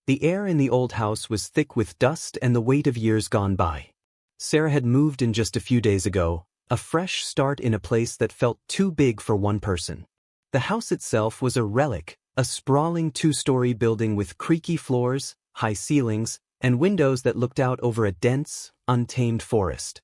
The air in the old house was thick with dust and the weight of years gone by. Sarah had moved in just a few days ago, a fresh start in a place that felt too big for one person. The house itself was a relic, a sprawling two-story building with creaky floors, high ceilings, and windows that looked out over a dense, untamed forest.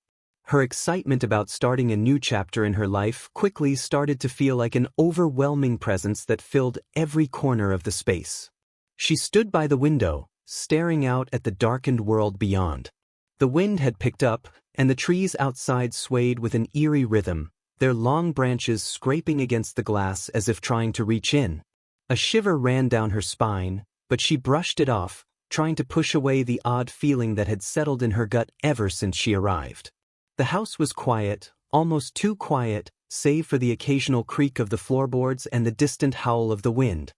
Her excitement about starting a new chapter in her life quickly started to feel like an overwhelming presence that filled every corner of the space. She stood by the window, staring out at the darkened world beyond. The wind had picked up, and the trees outside swayed with an eerie rhythm, their long branches scraping against the glass as if trying to reach in. A shiver ran down her spine, but she brushed it off, trying to push away the odd feeling that had settled in her gut ever since she arrived. The house was quiet, almost too quiet, save for the occasional creak of the floorboards and the distant howl of the wind.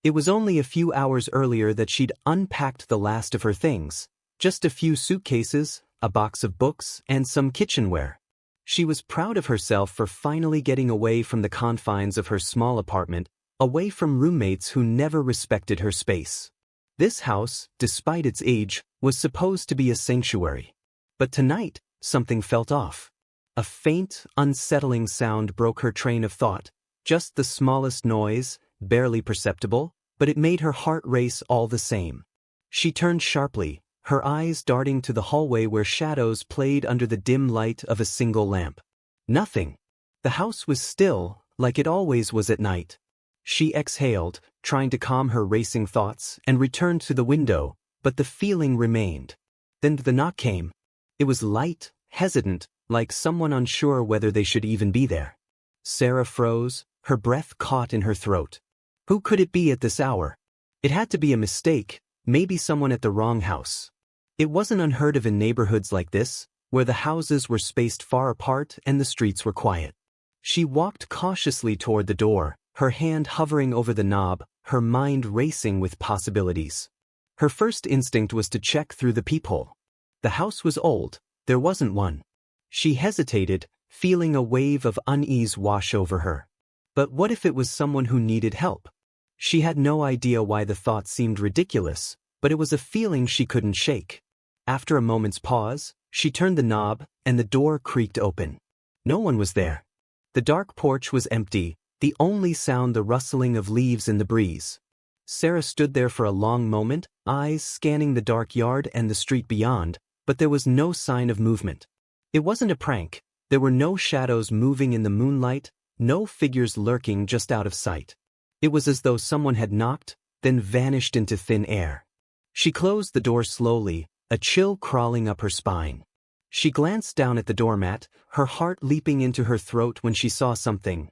It was only a few hours earlier that she'd unpacked the last of her things, just a few suitcases, a box of books, and some kitchenware. She was proud of herself for finally getting away from the confines of her small apartment, away from roommates who never respected her space. This house, despite its age, was supposed to be a sanctuary. But tonight, something felt off. A faint, unsettling sound broke her train of thought, just the smallest noise, barely perceptible, but it made her heart race all the same. She turned sharply, her eyes darting to the hallway where shadows played under the dim light of a single lamp. Nothing. The house was still, like it always was at night. She exhaled, trying to calm her racing thoughts, and returned to the window, but the feeling remained. Then the knock came. It was light, hesitant, like someone unsure whether they should even be there. Sarah froze, her breath caught in her throat. Who could it be at this hour? It had to be a mistake, maybe someone at the wrong house. It wasn't unheard of in neighborhoods like this, where the houses were spaced far apart and the streets were quiet. She walked cautiously toward the door, her hand hovering over the knob, her mind racing with possibilities. Her first instinct was to check through the peephole. The house was old, there wasn't one. She hesitated, feeling a wave of unease wash over her. But what if it was someone who needed help? She had no idea why the thought seemed ridiculous, but it was a feeling she couldn't shake. After a moment's pause, she turned the knob, and the door creaked open. No one was there. The dark porch was empty, the only sound the rustling of leaves in the breeze. Sarah stood there for a long moment, eyes scanning the dark yard and the street beyond, but there was no sign of movement. It wasn't a prank. There were no shadows moving in the moonlight, no figures lurking just out of sight. It was as though someone had knocked, then vanished into thin air. She closed the door slowly, a chill crawling up her spine. She glanced down at the doormat, her heart leaping into her throat when she saw something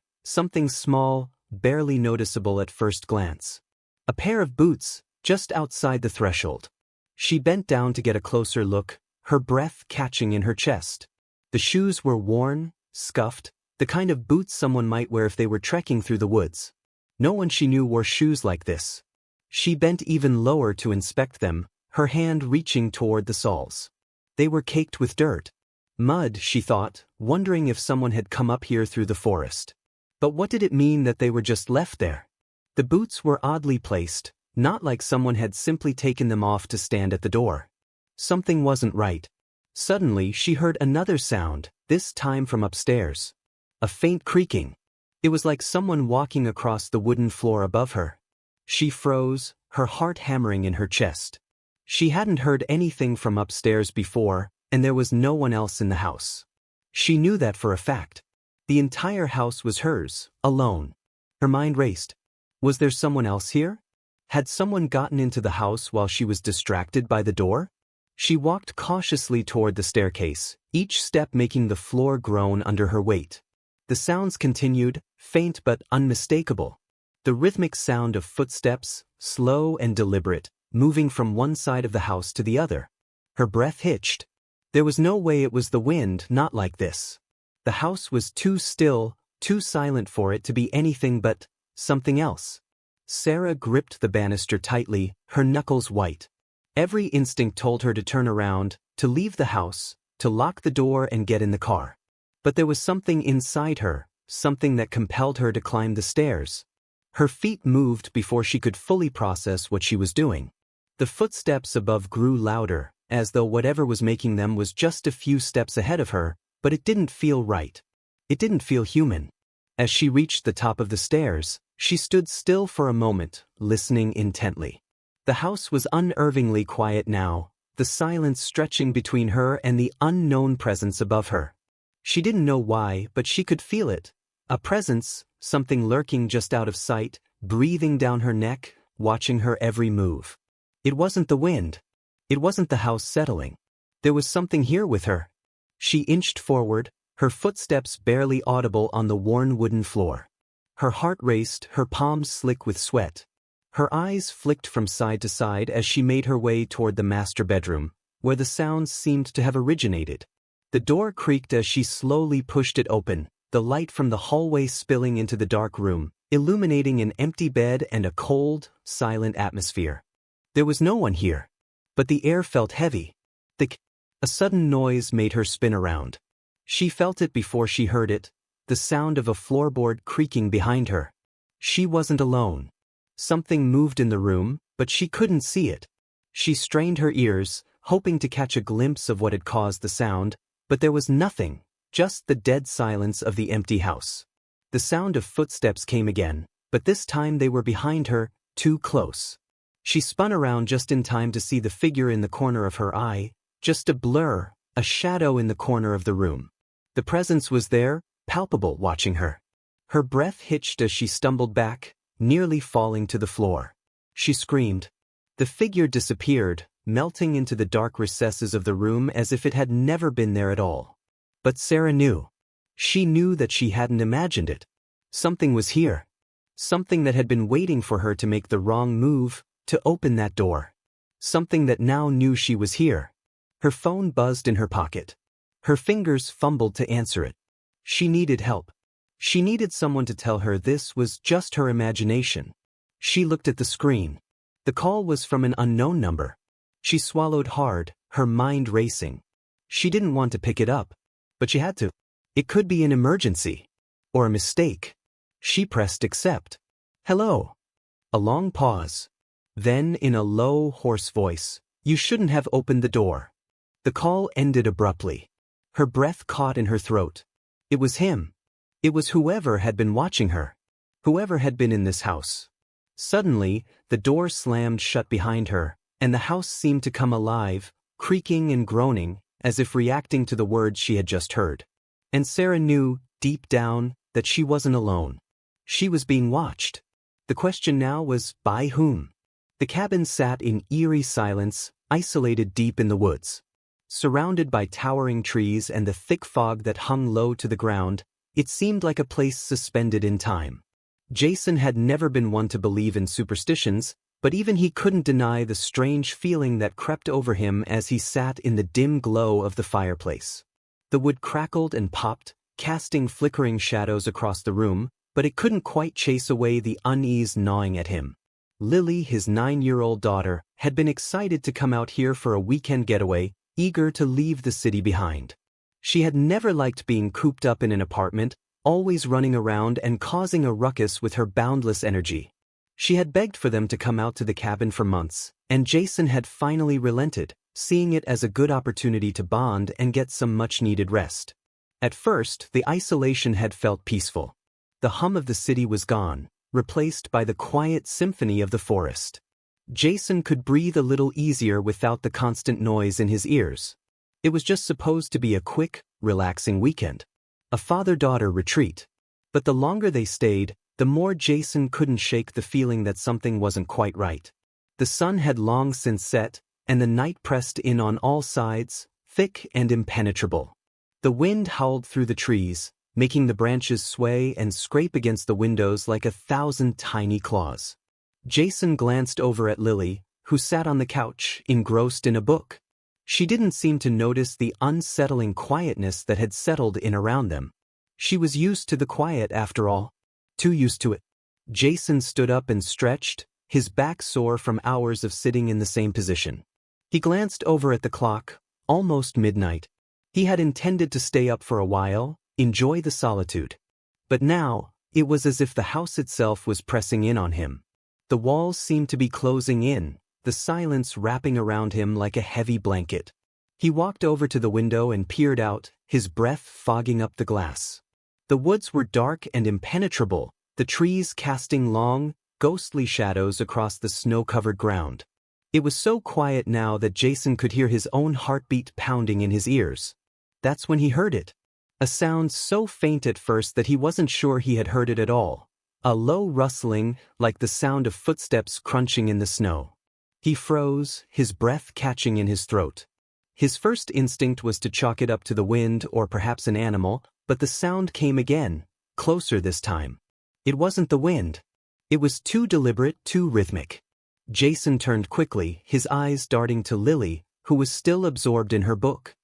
small, barely noticeable at first glance. A pair of boots, just outside the threshold. She bent down to get a closer look, her breath catching in her chest. The shoes were worn, scuffed, the kind of boots someone might wear if they were trekking through the woods. No one she knew wore shoes like this. She bent even lower to inspect them, her hand reaching toward the soles. They were caked with dirt. Mud, she thought, wondering if someone had come up here through the forest. But what did it mean that they were just left there? The boots were oddly placed, not like someone had simply taken them off to stand at the door. Something wasn't right. Suddenly she heard another sound, this time from upstairs. A faint creaking. It was like someone walking across the wooden floor above her. She froze, her heart hammering in her chest. She hadn't heard anything from upstairs before, and there was no one else in the house. She knew that for a fact. The entire house was hers, alone. Her mind raced. Was there someone else here? Had someone gotten into the house while she was distracted by the door? She walked cautiously toward the staircase, each step making the floor groan under her weight. The sounds continued, faint but unmistakable. The rhythmic sound of footsteps, slow and deliberate, moving from one side of the house to the other. Her breath hitched. There was no way it was the wind, not like this. The house was too still, too silent for it to be anything but something else. Sarah gripped the banister tightly, her knuckles white. Every instinct told her to turn around, to leave the house, to lock the door and get in the car. But there was something inside her, something that compelled her to climb the stairs. Her feet moved before she could fully process what she was doing. The footsteps above grew louder, as though whatever was making them was just a few steps ahead of her, but it didn't feel right. It didn't feel human. As she reached the top of the stairs, she stood still for a moment, listening intently. The house was unnervingly quiet now, the silence stretching between her and the unknown presence above her. She didn't know why, but she could feel it. A presence, something lurking just out of sight, breathing down her neck, watching her every move. It wasn't the wind. It wasn't the house settling. There was something here with her. She inched forward, her footsteps barely audible on the worn wooden floor. Her heart raced, her palms slick with sweat. Her eyes flicked from side to side as she made her way toward the master bedroom, where the sounds seemed to have originated. The door creaked as she slowly pushed it open, the light from the hallway spilling into the dark room, illuminating an empty bed and a cold, silent atmosphere. There was no one here. But the air felt heavy, thick. A sudden noise made her spin around. She felt it before she heard it, the sound of a floorboard creaking behind her. She wasn't alone. Something moved in the room, but she couldn't see it. She strained her ears, hoping to catch a glimpse of what had caused the sound, but there was nothing, just the dead silence of the empty house. The sound of footsteps came again, but this time they were behind her, too close. She spun around just in time to see the figure in the corner of her eye, just a blur, a shadow in the corner of the room. The presence was there, palpable, watching her. Her breath hitched as she stumbled back, nearly falling to the floor. She screamed. The figure disappeared, melting into the dark recesses of the room as if it had never been there at all. But Sarah knew. She knew that she hadn't imagined it. Something was here. Something that had been waiting for her to make the wrong move, to open that door. Something that now knew she was here. Her phone buzzed in her pocket. Her fingers fumbled to answer it. She needed help. She needed someone to tell her this was just her imagination. She looked at the screen. The call was from an unknown number. She swallowed hard, her mind racing. She didn't want to pick it up, but she had to. It could be an emergency. Or a mistake. She pressed accept. Hello. A long pause. Then, in a low, hoarse voice, "You shouldn't have opened the door." The call ended abruptly. Her breath caught in her throat. It was him. It was whoever had been watching her. Whoever had been in this house. Suddenly, the door slammed shut behind her, and the house seemed to come alive, creaking and groaning, as if reacting to the words she had just heard. And Sarah knew, deep down, that she wasn't alone. She was being watched. The question now was, by whom? The cabin sat in eerie silence, isolated deep in the woods. Surrounded by towering trees and the thick fog that hung low to the ground, it seemed like a place suspended in time. Jason had never been one to believe in superstitions, but even he couldn't deny the strange feeling that crept over him as he sat in the dim glow of the fireplace. The wood crackled and popped, casting flickering shadows across the room, but it couldn't quite chase away the unease gnawing at him. Lily, his 9-year-old daughter, had been excited to come out here for a weekend getaway, eager to leave the city behind. She had never liked being cooped up in an apartment, always running around and causing a ruckus with her boundless energy. She had begged for them to come out to the cabin for months, and Jason had finally relented, seeing it as a good opportunity to bond and get some much-needed rest. At first, the isolation had felt peaceful. The hum of the city was gone, replaced by the quiet symphony of the forest. Jason could breathe a little easier without the constant noise in his ears. It was just supposed to be a quick, relaxing weekend. A father-daughter retreat. But the longer they stayed, the more Jason couldn't shake the feeling that something wasn't quite right. The sun had long since set, and the night pressed in on all sides, thick and impenetrable. The wind howled through the trees, making the branches sway and scrape against the windows like 1,000 tiny claws. Jason glanced over at Lily, who sat on the couch, engrossed in a book. She didn't seem to notice the unsettling quietness that had settled in around them. She was used to the quiet after all. Too used to it. Jason stood up and stretched, his back sore from hours of sitting in the same position. He glanced over at the clock, almost midnight. He had intended to stay up for a while, enjoy the solitude. But now, it was as if the house itself was pressing in on him. The walls seemed to be closing in, the silence wrapping around him like a heavy blanket. He walked over to the window and peered out, his breath fogging up the glass. The woods were dark and impenetrable, the trees casting long, ghostly shadows across the snow-covered ground. It was so quiet now that Jason could hear his own heartbeat pounding in his ears. That's when he heard it. A sound so faint at first that he wasn't sure he had heard it at all. A low rustling, like the sound of footsteps crunching in the snow. He froze, his breath catching in his throat. His first instinct was to chalk it up to the wind or perhaps an animal, but the sound came again, closer this time. It wasn't the wind. It was too deliberate, too rhythmic. Jason turned quickly, his eyes darting to Lily, who was still absorbed in her book.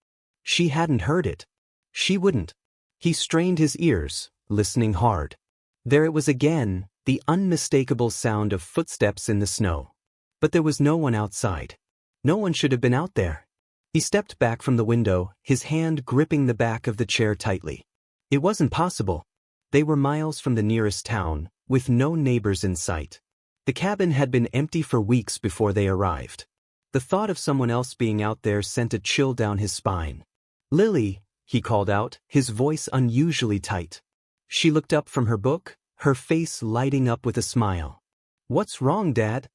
She hadn't heard it. She wouldn't. He strained his ears, listening hard. There it was again, the unmistakable sound of footsteps in the snow. But there was no one outside. No one should have been out there. He stepped back from the window, his hand gripping the back of the chair tightly. It wasn't possible. They were miles from the nearest town, with no neighbors in sight. The cabin had been empty for weeks before they arrived. The thought of someone else being out there sent a chill down his spine. "Lily," he called out, his voice unusually tight. She looked up from her book, her face lighting up with a smile. "What's wrong, Dad?"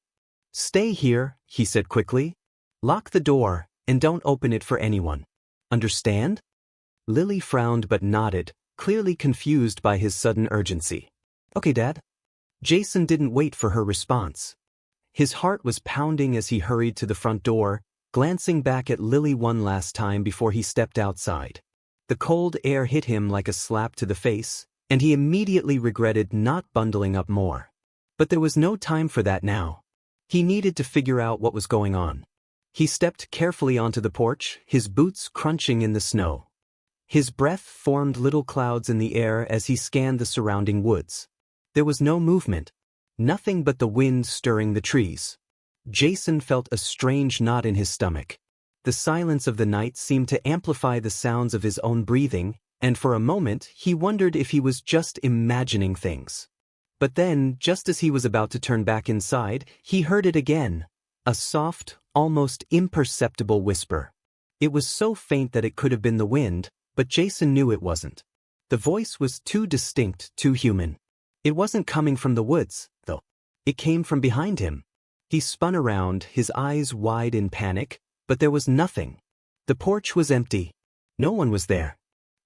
"Stay here," he said quickly. "Lock the door, and don't open it for anyone. Understand?" Lily frowned but nodded, clearly confused by his sudden urgency. "Okay, Dad." Jason didn't wait for her response. His heart was pounding as he hurried to the front door, glancing back at Lily one last time before he stepped outside. The cold air hit him like a slap to the face, and he immediately regretted not bundling up more. But there was no time for that now. He needed to figure out what was going on. He stepped carefully onto the porch, his boots crunching in the snow. His breath formed little clouds in the air as he scanned the surrounding woods. There was no movement. Nothing but the wind stirring the trees. Jason felt a strange knot in his stomach. The silence of the night seemed to amplify the sounds of his own breathing, and for a moment he wondered if he was just imagining things. But then, just as he was about to turn back inside, he heard it again. A soft, almost imperceptible whisper. It was so faint that it could have been the wind, but Jason knew it wasn't. The voice was too distinct, too human. It wasn't coming from the woods, though. It came from behind him. He spun around, his eyes wide in panic, but there was nothing. The porch was empty. No one was there.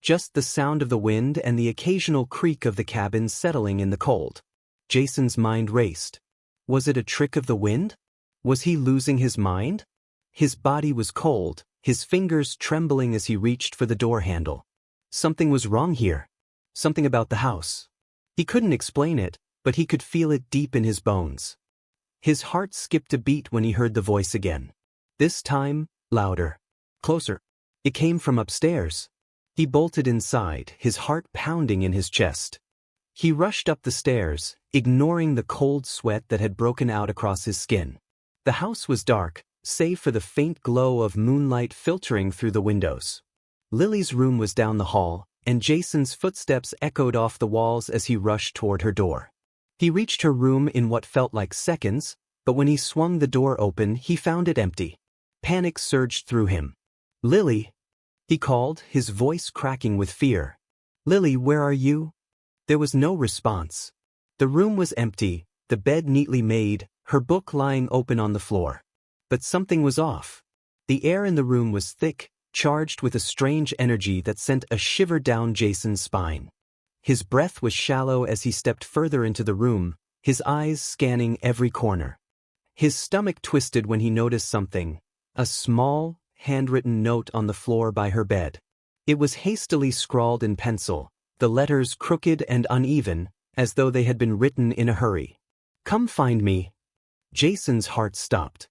Just the sound of the wind and the occasional creak of the cabin settling in the cold. Jason's mind raced. Was it a trick of the wind? Was he losing his mind? His body was cold, his fingers trembling as he reached for the door handle. Something was wrong here. Something about the house. He couldn't explain it, but he could feel it deep in his bones. His heart skipped a beat when he heard the voice again. This time, louder. Closer. It came from upstairs. He bolted inside, his heart pounding in his chest. He rushed up the stairs, ignoring the cold sweat that had broken out across his skin. The house was dark, save for the faint glow of moonlight filtering through the windows. Lily's room was down the hall, and Jason's footsteps echoed off the walls as he rushed toward her door. He reached her room in what felt like seconds, but when he swung the door open, he found it empty. Panic surged through him. "Lily," he called, his voice cracking with fear. "Lily, where are you?" There was no response. The room was empty, the bed neatly made, her book lying open on the floor. But something was off. The air in the room was thick, charged with a strange energy that sent a shiver down Jason's spine. His breath was shallow as he stepped further into the room, his eyes scanning every corner. His stomach twisted when he noticed something, a small, handwritten note on the floor by her bed. It was hastily scrawled in pencil, the letters crooked and uneven, as though they had been written in a hurry. "Come find me." Jason's heart stopped.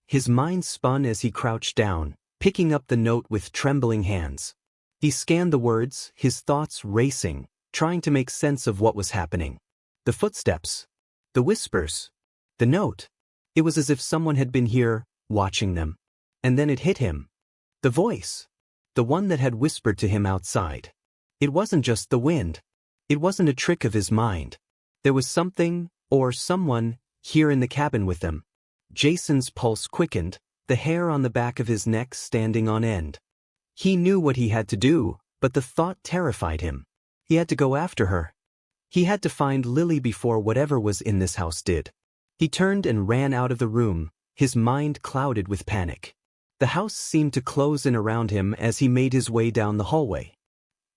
His mind spun as he crouched down, picking up the note with trembling hands. He scanned the words, his thoughts racing, trying to make sense of what was happening. The footsteps. The whispers. The note. It was as if someone had been here, watching them. And then it hit him. The voice. The one that had whispered to him outside. It wasn't just the wind. It wasn't a trick of his mind. There was something, or someone, here in the cabin with them. Jason's pulse quickened, the hair on the back of his neck standing on end. He knew what he had to do, but the thought terrified him. He had to go after her. He had to find Lily before whatever was in this house did. He turned and ran out of the room, his mind clouded with panic. The house seemed to close in around him as he made his way down the hallway.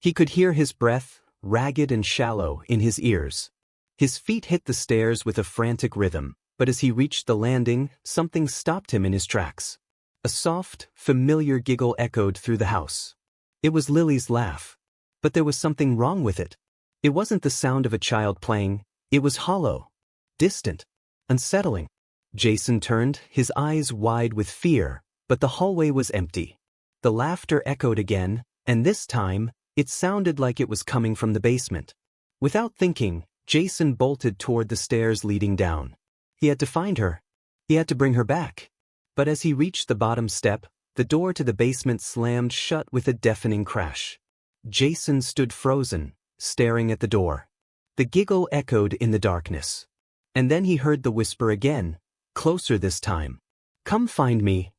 He could hear his breath, ragged and shallow, in his ears. His feet hit the stairs with a frantic rhythm, but as he reached the landing, something stopped him in his tracks. A soft, familiar giggle echoed through the house. It was Lily's laugh. But there was something wrong with it. It wasn't the sound of a child playing, it was hollow, distant, unsettling. Jason turned, his eyes wide with fear, but the hallway was empty. The laughter echoed again, and this time, it sounded like it was coming from the basement. Without thinking, Jason bolted toward the stairs leading down. He had to find her. He had to bring her back. But as he reached the bottom step, the door to the basement slammed shut with a deafening crash. Jason stood frozen, staring at the door. The giggle echoed in the darkness. And then he heard the whisper again, closer this time. "Come find me."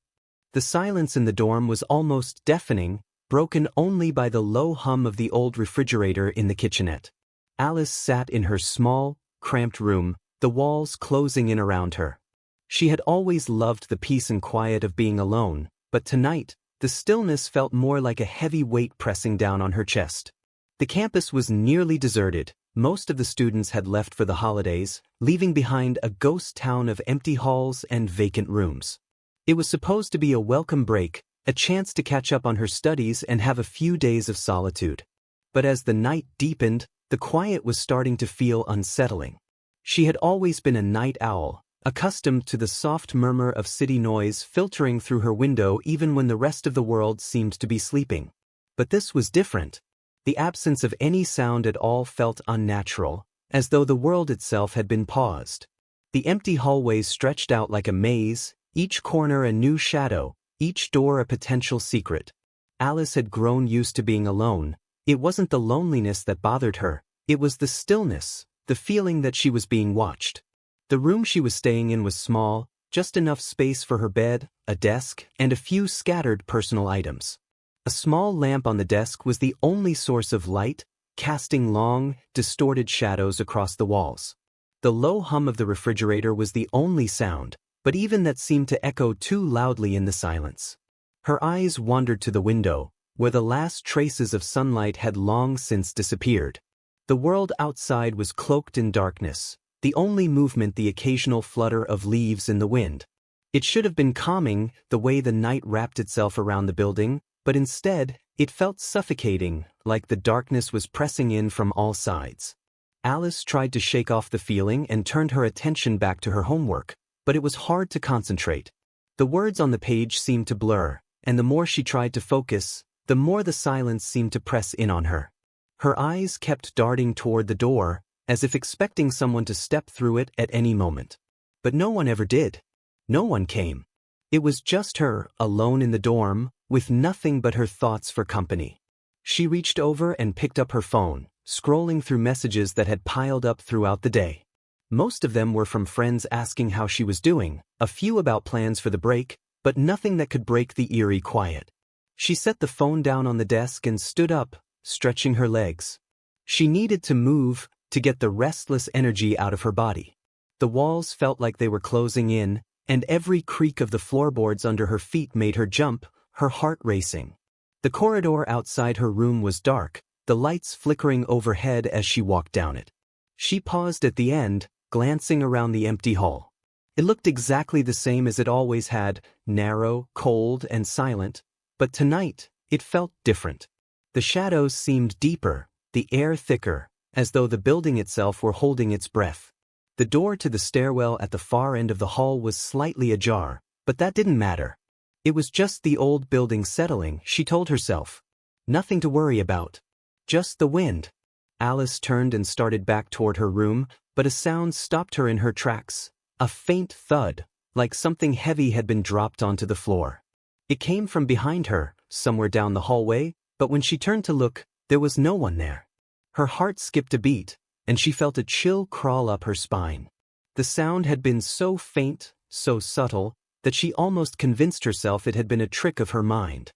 The silence in the dorm was almost deafening, broken only by the low hum of the old refrigerator in the kitchenette. Alice sat in her small, cramped room, the walls closing in around her. She had always loved the peace and quiet of being alone, but tonight, the stillness felt more like a heavy weight pressing down on her chest. The campus was nearly deserted. Most of the students had left for the holidays, leaving behind a ghost town of empty halls and vacant rooms. It was supposed to be a welcome break, a chance to catch up on her studies and have a few days of solitude. But as the night deepened, the quiet was starting to feel unsettling. She had always been a night owl, accustomed to the soft murmur of city noise filtering through her window even when the rest of the world seemed to be sleeping. But this was different. The absence of any sound at all felt unnatural, as though the world itself had been paused. The empty hallways stretched out like a maze, each corner a new shadow, each door a potential secret. Alice had grown used to being alone. It wasn't the loneliness that bothered her, it was the stillness, the feeling that she was being watched. The room she was staying in was small, just enough space for her bed, a desk, and a few scattered personal items. A small lamp on the desk was the only source of light, casting long, distorted shadows across the walls. The low hum of the refrigerator was the only sound, but even that seemed to echo too loudly in the silence. Her eyes wandered to the window, where the last traces of sunlight had long since disappeared. The world outside was cloaked in darkness, the only movement the occasional flutter of leaves in the wind. It should have been calming, the way the night wrapped itself around the building, but instead, it felt suffocating, like the darkness was pressing in from all sides. Alice tried to shake off the feeling and turned her attention back to her homework, but it was hard to concentrate. The words on the page seemed to blur, and the more she tried to focus, the more the silence seemed to press in on her. Her eyes kept darting toward the door, as if expecting someone to step through it at any moment. But no one ever did. No one came. It was just her, alone in the dorm, with nothing but her thoughts for company. She reached over and picked up her phone, scrolling through messages that had piled up throughout the day. Most of them were from friends asking how she was doing, a few about plans for the break, but nothing that could break the eerie quiet. She set the phone down on the desk and stood up, stretching her legs. She needed to move, to get the restless energy out of her body. The walls felt like they were closing in, and every creak of the floorboards under her feet made her jump, her heart racing. The corridor outside her room was dark, the lights flickering overhead as she walked down it. She paused at the end, glancing around the empty hall. It looked exactly the same as it always had, narrow, cold, and silent, but tonight, it felt different. The shadows seemed deeper, the air thicker, as though the building itself were holding its breath. The door to the stairwell at the far end of the hall was slightly ajar, but that didn't matter. It was just the old building settling, she told herself. Nothing to worry about. Just the wind. Alice turned and started back toward her room, but a sound stopped her in her tracks. A faint thud, like something heavy had been dropped onto the floor. It came from behind her, somewhere down the hallway, but when she turned to look, there was no one there. Her heart skipped a beat, and she felt a chill crawl up her spine. The sound had been so faint, so subtle, that she almost convinced herself it had been a trick of her mind.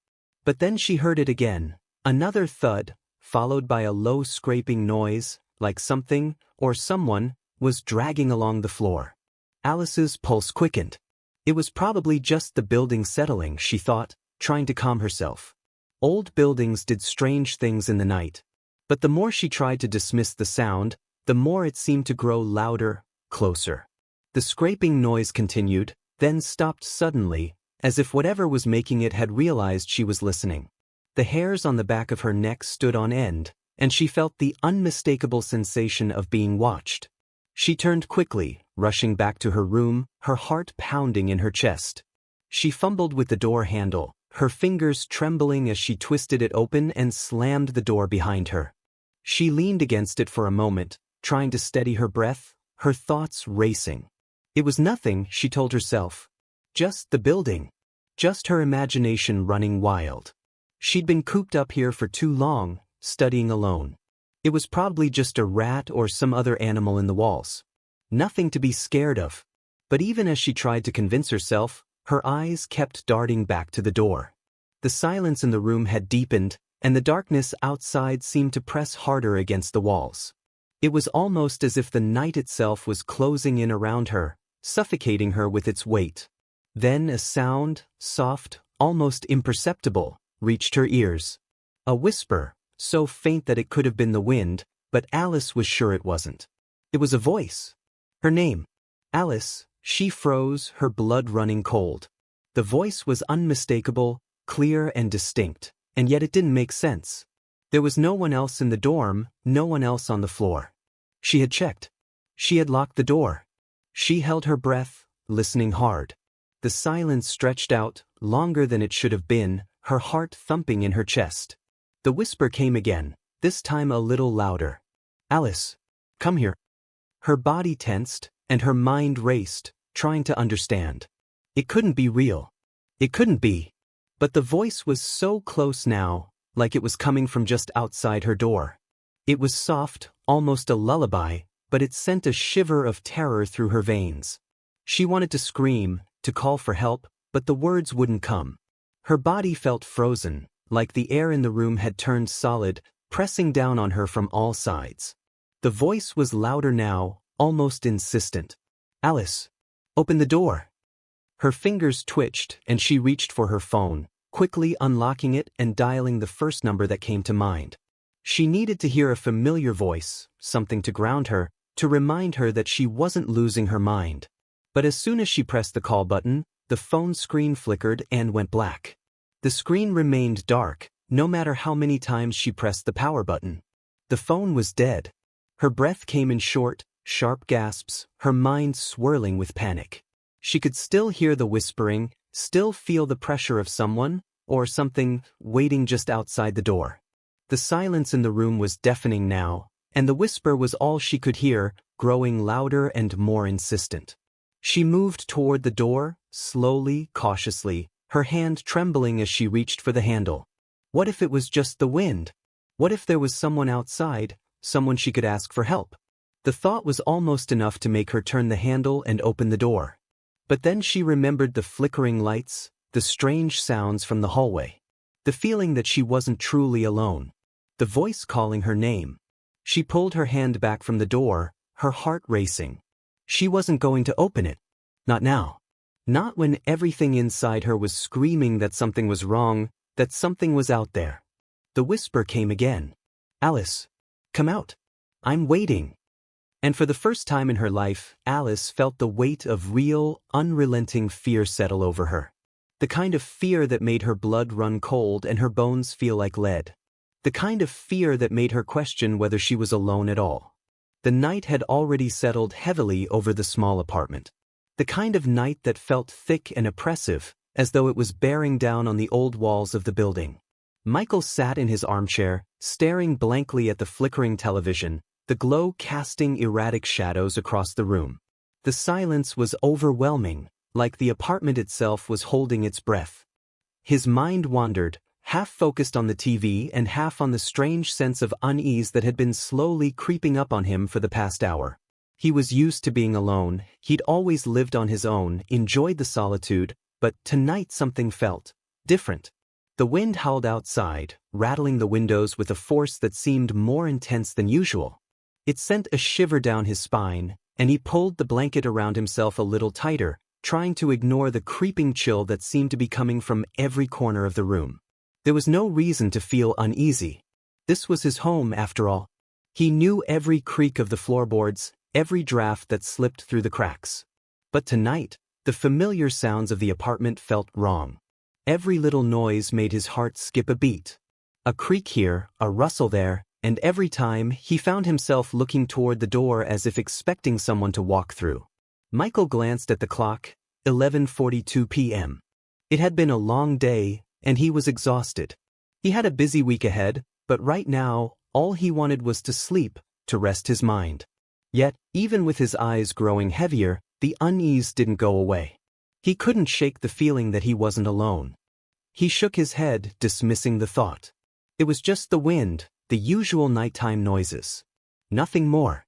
But then she heard it again, another thud, followed by a low scraping noise, like something, or someone, was dragging along the floor. Alice's pulse quickened. It was probably just the building settling, she thought, trying to calm herself. Old buildings did strange things in the night. But the more she tried to dismiss the sound, the more it seemed to grow louder, closer. The scraping noise continued, then stopped suddenly, as if whatever was making it had realized she was listening. The hairs on the back of her neck stood on end, and she felt the unmistakable sensation of being watched. She turned quickly, rushing back to her room, her heart pounding in her chest. She fumbled with the door handle, her fingers trembling as she twisted it open and slammed the door behind her. She leaned against it for a moment, trying to steady her breath, her thoughts racing. It was nothing, she told herself. Just the building. Just her imagination running wild. She'd been cooped up here for too long, studying alone. It was probably just a rat or some other animal in the walls. Nothing to be scared of. But even as she tried to convince herself, her eyes kept darting back to the door. The silence in the room had deepened, and the darkness outside seemed to press harder against the walls. It was almost as if the night itself was closing in around her, suffocating her with its weight. Then a sound, soft, almost imperceptible, reached her ears. A whisper, so faint that it could have been the wind, but Alice was sure it wasn't. It was a voice. Her name. Alice. She froze, her blood running cold. The voice was unmistakable, clear and distinct, and yet it didn't make sense. There was no one else in the dorm, no one else on the floor. She had checked. She had locked the door. She held her breath, listening hard. The silence stretched out, longer than it should have been, her heart thumping in her chest. The whisper came again, this time a little louder. Alice, come here. Her body tensed, and her mind raced, trying to understand. It couldn't be real. It couldn't be. But the voice was so close now, like it was coming from just outside her door. It was soft, almost a lullaby, but it sent a shiver of terror through her veins. She wanted to scream, to call for help, but the words wouldn't come. Her body felt frozen, like the air in the room had turned solid, pressing down on her from all sides. The voice was louder now, almost insistent. Alice, open the door. Her fingers twitched, and she reached for her phone, quickly unlocking it and dialing the first number that came to mind. She needed to hear a familiar voice, something to ground her, to remind her that she wasn't losing her mind. But as soon as she pressed the call button, the phone screen flickered and went black. The screen remained dark, no matter how many times she pressed the power button. The phone was dead. Her breath came in short, sharp gasps, her mind swirling with panic. She could still hear the whispering, still feel the pressure of someone, or something, waiting just outside the door. The silence in the room was deafening now, and the whisper was all she could hear, growing louder and more insistent. She moved toward the door, slowly, cautiously, her hand trembling as she reached for the handle. What if it was just the wind? What if there was someone outside, someone she could ask for help? The thought was almost enough to make her turn the handle and open the door. But then she remembered the flickering lights, the strange sounds from the hallway. The feeling that she wasn't truly alone. The voice calling her name. She pulled her hand back from the door, her heart racing. She wasn't going to open it. Not now. Not when everything inside her was screaming that something was wrong, that something was out there. The whisper came again. Alice, come out. I'm waiting. And for the first time in her life, Alice felt the weight of real, unrelenting fear settle over her. The kind of fear that made her blood run cold and her bones feel like lead. The kind of fear that made her question whether she was alone at all. The night had already settled heavily over the small apartment. The kind of night that felt thick and oppressive, as though it was bearing down on the old walls of the building. Michael sat in his armchair, staring blankly at the flickering television, the glow casting erratic shadows across the room. The silence was overwhelming, like the apartment itself was holding its breath. His mind wandered, half focused on the TV and half on the strange sense of unease that had been slowly creeping up on him for the past hour. He was used to being alone, he'd always lived on his own, enjoyed the solitude, but tonight something felt different. The wind howled outside, rattling the windows with a force that seemed more intense than usual. It sent a shiver down his spine, and he pulled the blanket around himself a little tighter, trying to ignore the creeping chill that seemed to be coming from every corner of the room. There was no reason to feel uneasy. This was his home, after all. He knew every creak of the floorboards, every draft that slipped through the cracks. But tonight, the familiar sounds of the apartment felt wrong. Every little noise made his heart skip a beat. A creak here, a rustle there, and every time he found himself looking toward the door as if expecting someone to walk through. Michael glanced at the clock, 11:42 p.m. It had been a long day, and he was exhausted. He had a busy week ahead, but right now, all he wanted was to sleep, to rest his mind. Yet, even with his eyes growing heavier, the unease didn't go away. He couldn't shake the feeling that he wasn't alone. He shook his head, dismissing the thought. It was just the wind, the usual nighttime noises. Nothing more.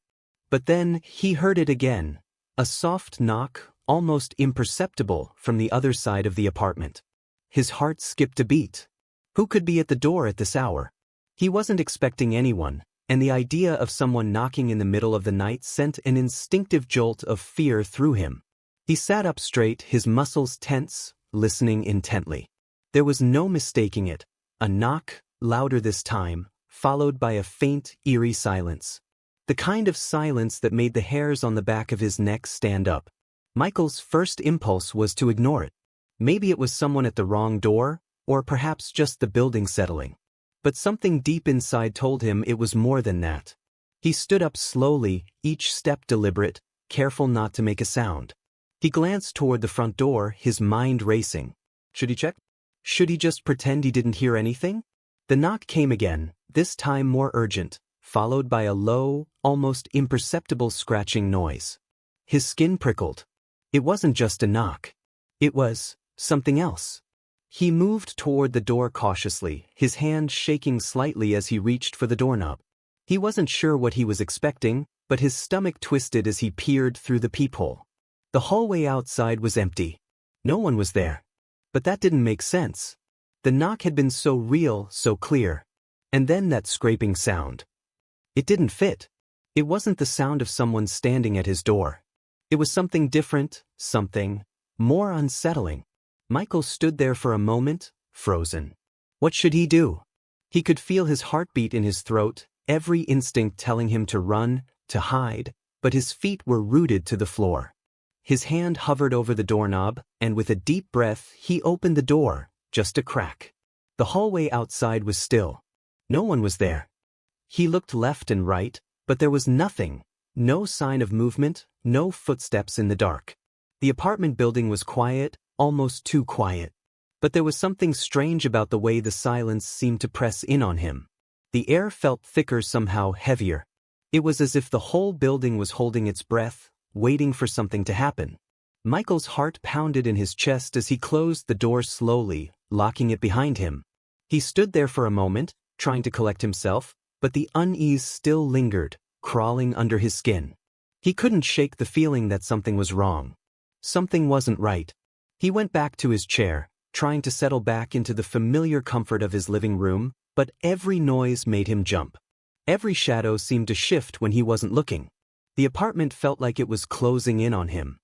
But then, he heard it again. A soft knock, almost imperceptible, from the other side of the apartment. His heart skipped a beat. Who could be at the door at this hour? He wasn't expecting anyone, and the idea of someone knocking in the middle of the night sent an instinctive jolt of fear through him. He sat up straight, his muscles tense, listening intently. There was no mistaking it. A knock, louder this time, followed by a faint, eerie silence. The kind of silence that made the hairs on the back of his neck stand up. Michael's first impulse was to ignore it. Maybe it was someone at the wrong door, or perhaps just the building settling. But something deep inside told him it was more than that. He stood up slowly, each step deliberate, careful not to make a sound. He glanced toward the front door, his mind racing. Should he check? Should he just pretend he didn't hear anything? The knock came again, this time more urgent, followed by a low, almost imperceptible scratching noise. His skin prickled. It wasn't just a knock. It was something else. He moved toward the door cautiously, his hand shaking slightly as he reached for the doorknob. He wasn't sure what he was expecting, but his stomach twisted as he peered through the peephole. The hallway outside was empty. No one was there. But that didn't make sense. The knock had been so real, so clear. And then that scraping sound. It didn't fit. It wasn't the sound of someone standing at his door. It was something different, something more unsettling. Michael stood there for a moment, frozen. What should he do? He could feel his heartbeat in his throat, every instinct telling him to run, to hide, but his feet were rooted to the floor. His hand hovered over the doorknob, and with a deep breath, he opened the door, just a crack. The hallway outside was still. No one was there. He looked left and right, but there was nothing, no sign of movement, no footsteps in the dark. The apartment building was quiet, almost too quiet. But there was something strange about the way the silence seemed to press in on him. The air felt thicker, somehow heavier. It was as if the whole building was holding its breath, waiting for something to happen. Michael's heart pounded in his chest as he closed the door slowly, locking it behind him. He stood there for a moment, trying to collect himself, but the unease still lingered, crawling under his skin. He couldn't shake the feeling that something was wrong. Something wasn't right. He went back to his chair, trying to settle back into the familiar comfort of his living room, but every noise made him jump. Every shadow seemed to shift when he wasn't looking. The apartment felt like it was closing in on him.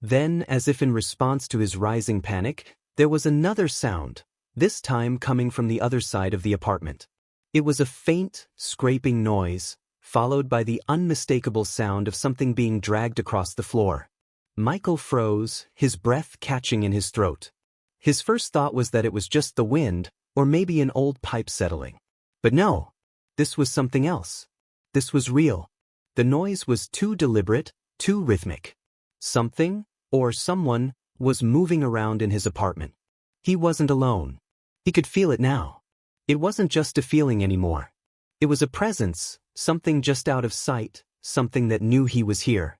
Then, as if in response to his rising panic, there was another sound, this time coming from the other side of the apartment. It was a faint, scraping noise, followed by the unmistakable sound of something being dragged across the floor. Michael froze, his breath catching in his throat. His first thought was that it was just the wind, or maybe an old pipe settling. But no, this was something else. This was real. The noise was too deliberate, too rhythmic. Something, or someone, was moving around in his apartment. He wasn't alone. He could feel it now. It wasn't just a feeling anymore. It was a presence, something just out of sight, something that knew he was here.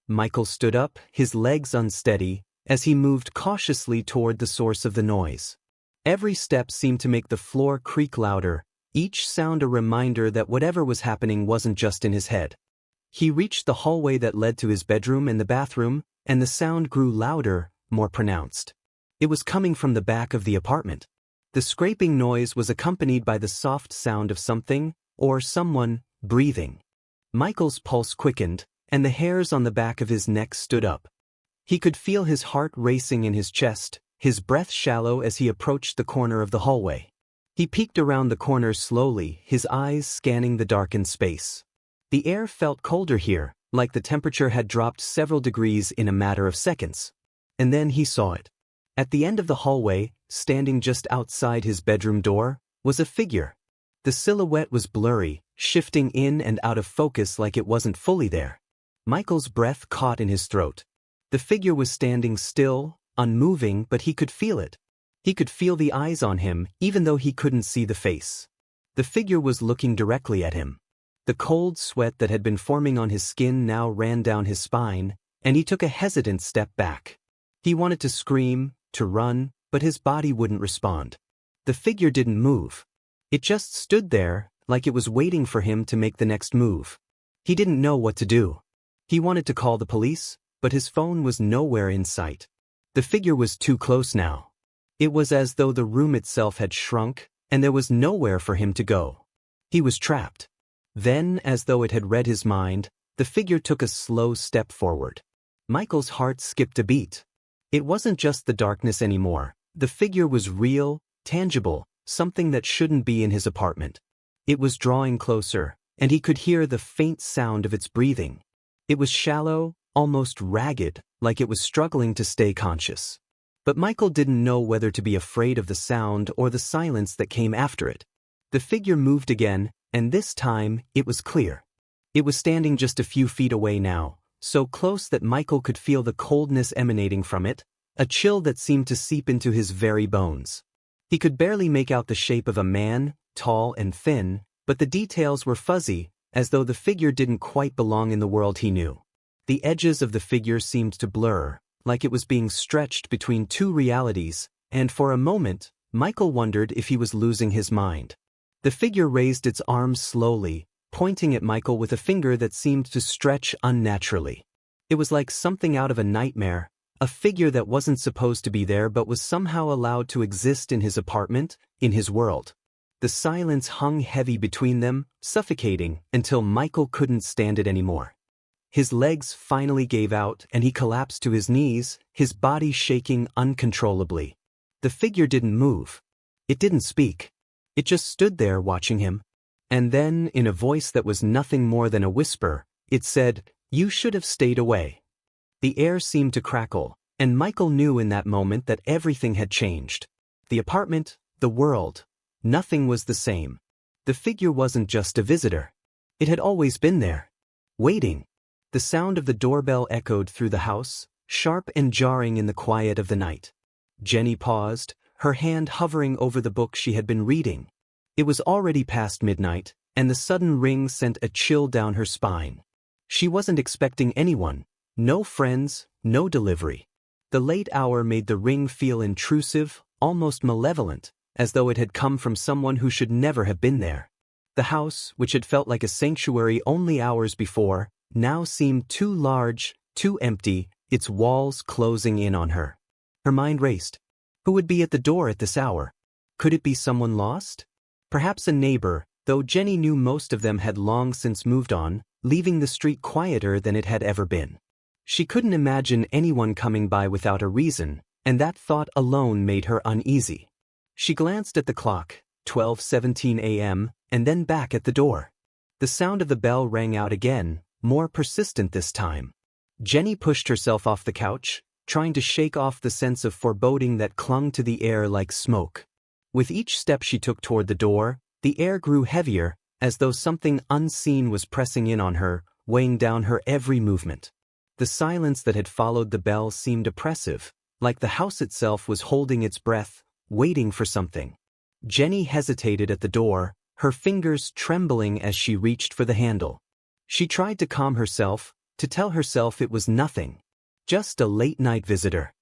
Michael stood up, his legs unsteady, as he moved cautiously toward the source of the noise. Every step seemed to make the floor creak louder, each sound a reminder that whatever was happening wasn't just in his head. He reached the hallway that led to his bedroom and the bathroom, and the sound grew louder, more pronounced. It was coming from the back of the apartment. The scraping noise was accompanied by the soft sound of something, or someone, breathing. Michael's pulse quickened, and the hairs on the back of his neck stood up. He could feel his heart racing in his chest, his breath shallow as he approached the corner of the hallway. He peeked around the corner slowly, his eyes scanning the darkened space. The air felt colder here, like the temperature had dropped several degrees in a matter of seconds. And then he saw it. At the end of the hallway, standing just outside his bedroom door, was a figure. The silhouette was blurry, shifting in and out of focus like it wasn't fully there. Michael's breath caught in his throat. The figure was standing still, unmoving, but he could feel it. He could feel the eyes on him, even though he couldn't see the face. The figure was looking directly at him. The cold sweat that had been forming on his skin now ran down his spine, and he took a hesitant step back. He wanted to scream, to run, but his body wouldn't respond. The figure didn't move. It just stood there, like it was waiting for him to make the next move. He didn't know what to do. He wanted to call the police, but his phone was nowhere in sight. The figure was too close now. It was as though the room itself had shrunk, and there was nowhere for him to go. He was trapped. Then, as though it had read his mind, the figure took a slow step forward. Michael's heart skipped a beat. It wasn't just the darkness anymore. The figure was real, tangible, something that shouldn't be in his apartment. It was drawing closer, and he could hear the faint sound of its breathing. It was shallow, almost ragged, like it was struggling to stay conscious. But Michael didn't know whether to be afraid of the sound or the silence that came after it. The figure moved again, and this time, it was clear. It was standing just a few feet away now, so close that Michael could feel the coldness emanating from it, a chill that seemed to seep into his very bones. He could barely make out the shape of a man, tall and thin, but the details were fuzzy, as though the figure didn't quite belong in the world he knew. The edges of the figure seemed to blur, like it was being stretched between two realities, and for a moment, Michael wondered if he was losing his mind. The figure raised its arms slowly, pointing at Michael with a finger that seemed to stretch unnaturally. It was like something out of a nightmare, a figure that wasn't supposed to be there but was somehow allowed to exist in his apartment, in his world. The silence hung heavy between them, suffocating, until Michael couldn't stand it anymore. His legs finally gave out and he collapsed to his knees, his body shaking uncontrollably. The figure didn't move. It didn't speak. It just stood there watching him. And then, in a voice that was nothing more than a whisper, it said, "You should have stayed away." The air seemed to crackle, and Michael knew in that moment that everything had changed. The apartment, the world, nothing was the same. The figure wasn't just a visitor. It had always been there, waiting. The sound of the doorbell echoed through the house, sharp and jarring in the quiet of the night. Jenny paused, her hand hovering over the book she had been reading. It was already past midnight, and the sudden ring sent a chill down her spine. She wasn't expecting anyone. No friends, no delivery. The late hour made the ring feel intrusive, almost malevolent, as though it had come from someone who should never have been there. The house, which had felt like a sanctuary only hours before, now seemed too large, too empty, its walls closing in on her. Her mind raced. Who would be at the door at this hour? Could it be someone lost? Perhaps a neighbor, though Jenny knew most of them had long since moved on, leaving the street quieter than it had ever been. She couldn't imagine anyone coming by without a reason, and that thought alone made her uneasy. She glanced at the clock, 12:17 a.m., and then back at the door. The sound of the bell rang out again, more persistent this time. Jenny pushed herself off the couch, trying to shake off the sense of foreboding that clung to the air like smoke. With each step she took toward the door, the air grew heavier, as though something unseen was pressing in on her, weighing down her every movement. The silence that had followed the bell seemed oppressive, like the house itself was holding its breath, waiting for something. Jenny hesitated at the door, her fingers trembling as she reached for the handle. She tried to calm herself, to tell herself it was nothing. Just a late-night visitor.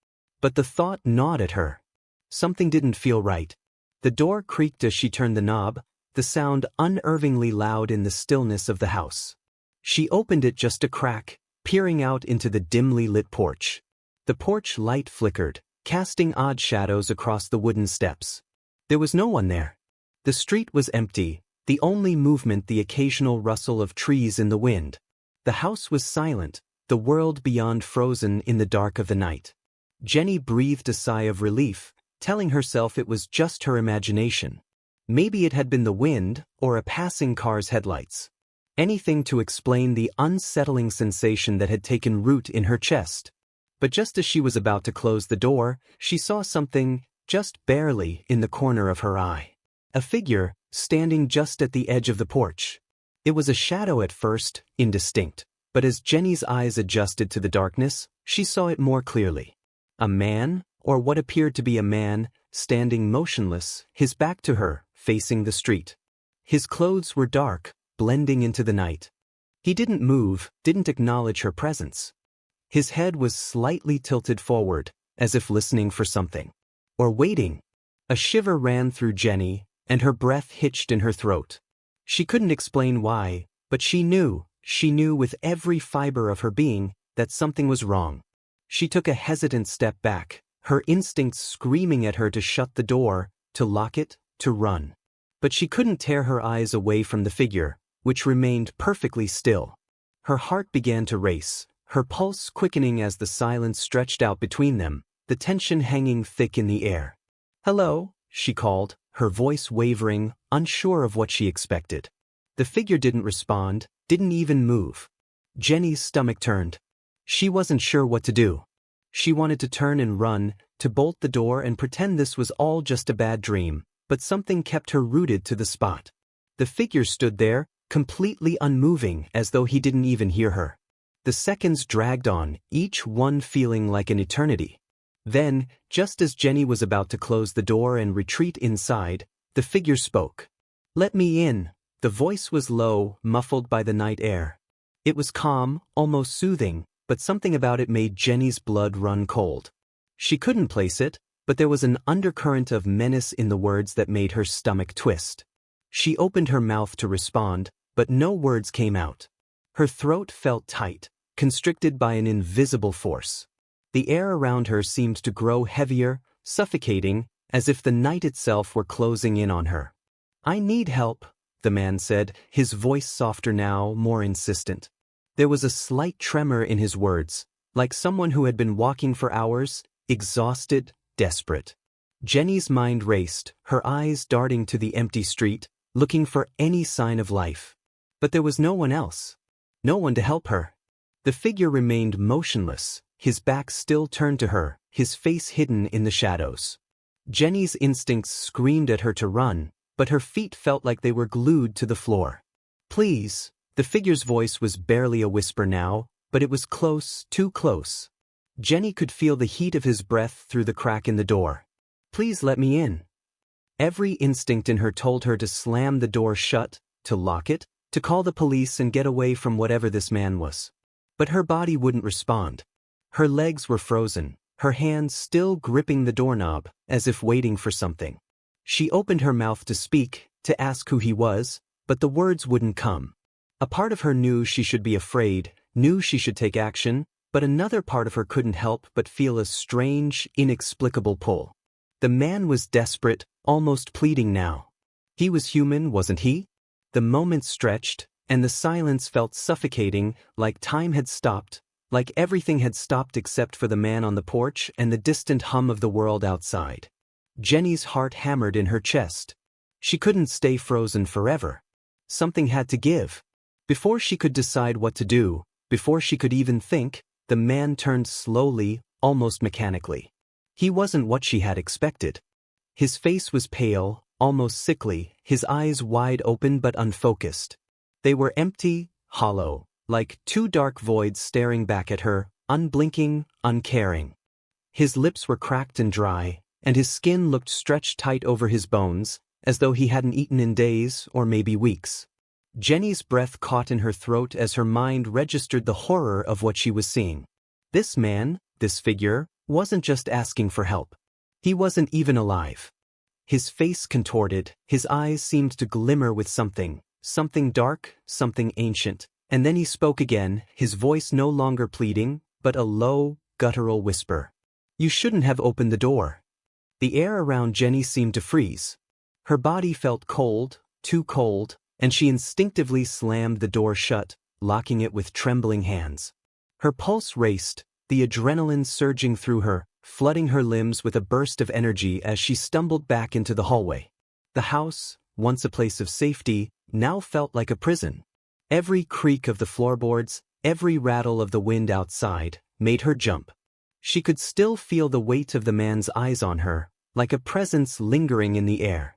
But the thought gnawed at her. Something didn't feel right. The door creaked as she turned the knob, the sound unnervingly loud in the stillness of the house. She opened it just a crack, peering out into the dimly lit porch. The porch light flickered, casting odd shadows across the wooden steps. There was no one there. The street was empty, the only movement the occasional rustle of trees in the wind. The house was silent, the world beyond frozen in the dark of the night. Jenny breathed a sigh of relief, telling herself it was just her imagination. Maybe it had been the wind, or a passing car's headlights. Anything to explain the unsettling sensation that had taken root in her chest. But just as she was about to close the door, she saw something, just barely, in the corner of her eye. A figure, standing just at the edge of the porch. It was a shadow at first, indistinct, but as Jenny's eyes adjusted to the darkness, she saw it more clearly. A man, or what appeared to be a man, standing motionless, his back to her, facing the street. His clothes were dark, blending into the night. He didn't move, didn't acknowledge her presence. His head was slightly tilted forward, as if listening for something. Or waiting. A shiver ran through Jenny, and her breath hitched in her throat. She couldn't explain why, but she knew with every fiber of her being, that something was wrong. She took a hesitant step back, her instincts screaming at her to shut the door, to lock it, to run. But she couldn't tear her eyes away from the figure, which remained perfectly still. Her heart began to race, her pulse quickening as the silence stretched out between them, the tension hanging thick in the air. "Hello," she called, her voice wavering, unsure of what she expected. The figure didn't respond, didn't even move. Jenny's stomach turned. She wasn't sure what to do. She wanted to turn and run, to bolt the door and pretend this was all just a bad dream, but something kept her rooted to the spot. The figure stood there, completely unmoving, as though he didn't even hear her. The seconds dragged on, each one feeling like an eternity. Then, just as Jenny was about to close the door and retreat inside, the figure spoke. "Let me in." The voice was low, muffled by the night air. It was calm, almost soothing, but something about it made Jenny's blood run cold. She couldn't place it, but there was an undercurrent of menace in the words that made her stomach twist. She opened her mouth to respond, but no words came out. Her throat felt tight, constricted by an invisible force. The air around her seemed to grow heavier, suffocating, as if the night itself were closing in on her. "I need help," the man said, his voice softer now, more insistent. There was a slight tremor in his words, like someone who had been walking for hours, exhausted, desperate. Jenny's mind raced, her eyes darting to the empty street, looking for any sign of life. But there was no one else. No one to help her. The figure remained motionless, his back still turned to her, his face hidden in the shadows. Jenny's instincts screamed at her to run, but her feet felt like they were glued to the floor. "Please." The figure's voice was barely a whisper now, but it was close, too close. Jenny could feel the heat of his breath through the crack in the door. "Please let me in." Every instinct in her told her to slam the door shut, to lock it, to call the police and get away from whatever this man was. But her body wouldn't respond. Her legs were frozen, her hands still gripping the doorknob, as if waiting for something. She opened her mouth to speak, to ask who he was, but the words wouldn't come. A part of her knew she should be afraid, knew she should take action, but another part of her couldn't help but feel a strange, inexplicable pull. The man was desperate, almost pleading now. He was human, wasn't he? The moments stretched, and the silence felt suffocating, like time had stopped, like everything had stopped except for the man on the porch and the distant hum of the world outside. Jenny's heart hammered in her chest. She couldn't stay frozen forever. Something had to give. Before she could decide what to do, before she could even think, the man turned slowly, almost mechanically. He wasn't what she had expected. His face was pale, almost sickly, his eyes wide open but unfocused. They were empty, hollow, like two dark voids staring back at her, unblinking, uncaring. His lips were cracked and dry, and his skin looked stretched tight over his bones, as though he hadn't eaten in days or maybe weeks. Jenny's breath caught in her throat as her mind registered the horror of what she was seeing. This man, this figure, wasn't just asking for help. He wasn't even alive. His face contorted, his eyes seemed to glimmer with something dark, something ancient, And then he spoke again, his voice no longer pleading, but a low, guttural whisper. "You shouldn't have opened the door." The air around Jenny seemed to freeze. Her body felt cold, too cold, and she instinctively slammed the door shut, locking it with trembling hands. Her pulse raced, the adrenaline surging through her, flooding her limbs with a burst of energy as she stumbled back into the hallway. The house, once a place of safety, now felt like a prison. Every creak of the floorboards, every rattle of the wind outside, made her jump. She could still feel the weight of the man's eyes on her, like a presence lingering in the air.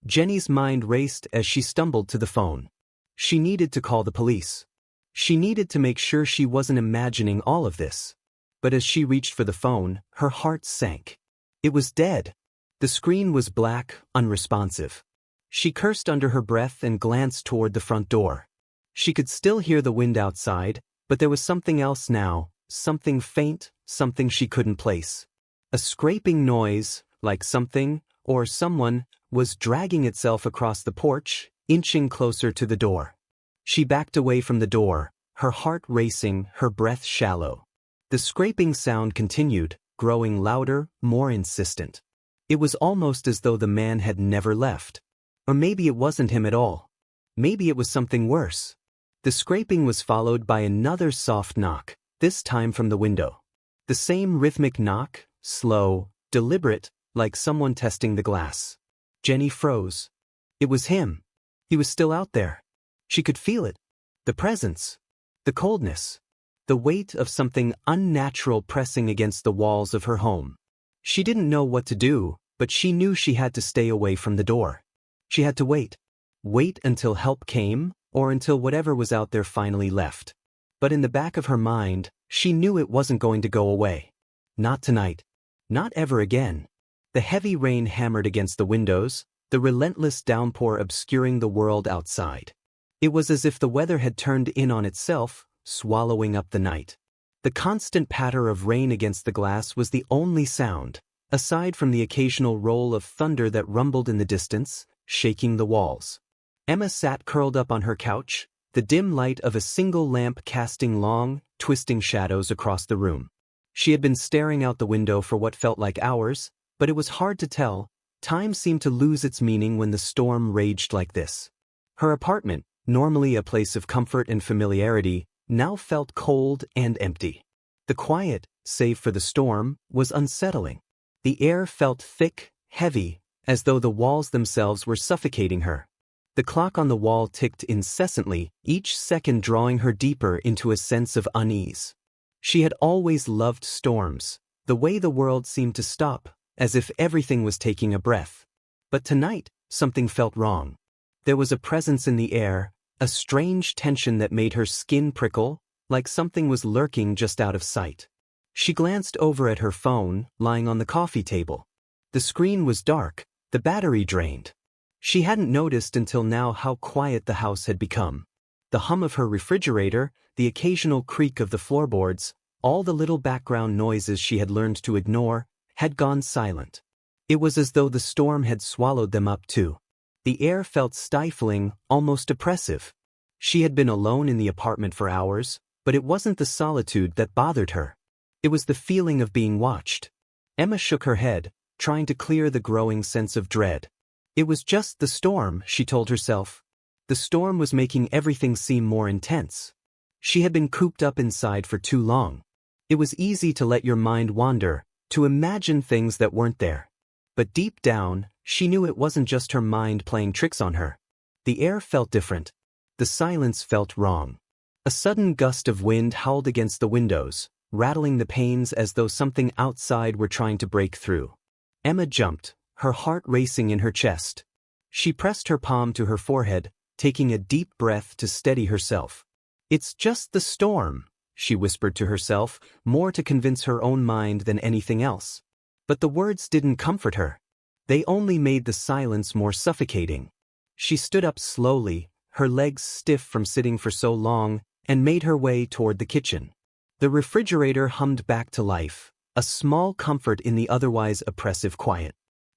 Jenny's mind raced as she stumbled to the phone. She needed to call the police. She needed to make sure she wasn't imagining all of this. But as she reached for the phone, her heart sank. It was dead. The screen was black, unresponsive. She cursed under her breath and glanced toward the front door. She could still hear the wind outside, but there was something else now, something faint, something she couldn't place. A scraping noise, like something, or someone, was dragging itself across the porch, inching closer to the door. She backed away from the door, her heart racing, her breath shallow. The scraping sound continued, growing louder, more insistent. It was almost as though the man had never left. Or maybe it wasn't him at all. Maybe it was something worse. The scraping was followed by another soft knock, this time from the window. The same rhythmic knock, slow, deliberate, like someone testing the glass. Jenny froze. It was him. He was still out there. She could feel it. The presence. The coldness. The weight of something unnatural pressing against the walls of her home. She didn't know what to do, but she knew she had to stay away from the door. She had to wait. Wait until help came, or until whatever was out there finally left. But in the back of her mind, she knew it wasn't going to go away. Not tonight. Not ever again. The heavy rain hammered against the windows, the relentless downpour obscuring the world outside. It was as if the weather had turned in on itself, swallowing up the night. The constant patter of rain against the glass was the only sound, aside from the occasional roll of thunder that rumbled in the distance, shaking the walls. Emma sat curled up on her couch, the dim light of a single lamp casting long, twisting shadows across the room. She had been staring out the window for what felt like hours, but it was hard to tell. Time seemed to lose its meaning when the storm raged like this. Her apartment, normally a place of comfort and familiarity, now felt cold and empty. The quiet, save for the storm, was unsettling. The air felt thick, heavy, as though the walls themselves were suffocating her. The clock on the wall ticked incessantly, each second drawing her deeper into a sense of unease. She had always loved storms, the way the world seemed to stop, as if everything was taking a breath. But tonight, something felt wrong. There was a presence in the air, a strange tension that made her skin prickle, like something was lurking just out of sight. She glanced over at her phone, lying on the coffee table. The screen was dark, the battery drained. She hadn't noticed until now how quiet the house had become. The hum of her refrigerator, the occasional creak of the floorboards, all the little background noises she had learned to ignore, had gone silent. It was as though the storm had swallowed them up too. The air felt stifling, almost oppressive. She had been alone in the apartment for hours, but it wasn't the solitude that bothered her. It was the feeling of being watched. Emma shook her head, trying to clear the growing sense of dread. It was just the storm, she told herself. The storm was making everything seem more intense. She had been cooped up inside for too long. It was easy to let your mind wander, to imagine things that weren't there. But deep down, she knew it wasn't just her mind playing tricks on her. The air felt different. The silence felt wrong. A sudden gust of wind howled against the windows, rattling the panes as though something outside were trying to break through. Emma jumped, her heart racing in her chest. She pressed her palm to her forehead, taking a deep breath to steady herself. "It's just the storm," she whispered to herself, more to convince her own mind than anything else. But the words didn't comfort her. They only made the silence more suffocating. She stood up slowly, her legs stiff from sitting for so long, and made her way toward the kitchen. The refrigerator hummed back to life, a small comfort in the otherwise oppressive quiet.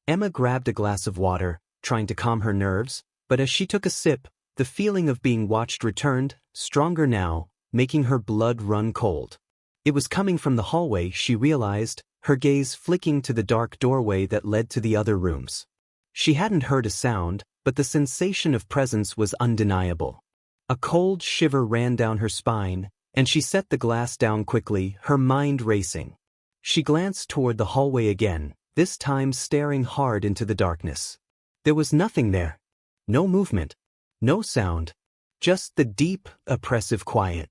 Emma grabbed a glass of water, trying to calm her nerves, but as she took a sip, the feeling of being watched returned, stronger now, making her blood run cold. It was coming from the hallway, she realized, her gaze flicking to the dark doorway that led to the other rooms. She hadn't heard a sound, but the sensation of presence was undeniable. A cold shiver ran down her spine, and she set the glass down quickly, her mind racing. She glanced toward the hallway again, this time staring hard into the darkness. There was nothing there. No movement. No sound. Just the deep, oppressive quiet.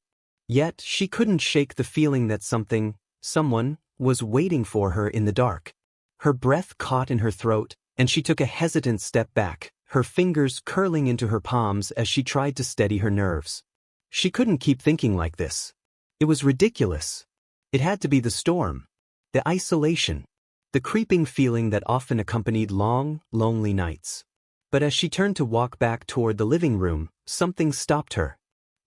Yet she couldn't shake the feeling that someone, was waiting for her in the dark. Her breath caught in her throat, and she took a hesitant step back, her fingers curling into her palms as she tried to steady her nerves. She couldn't keep thinking like this. It was ridiculous. It had to be the storm. The isolation. The creeping feeling that often accompanied long, lonely nights. But as she turned to walk back toward the living room, something stopped her.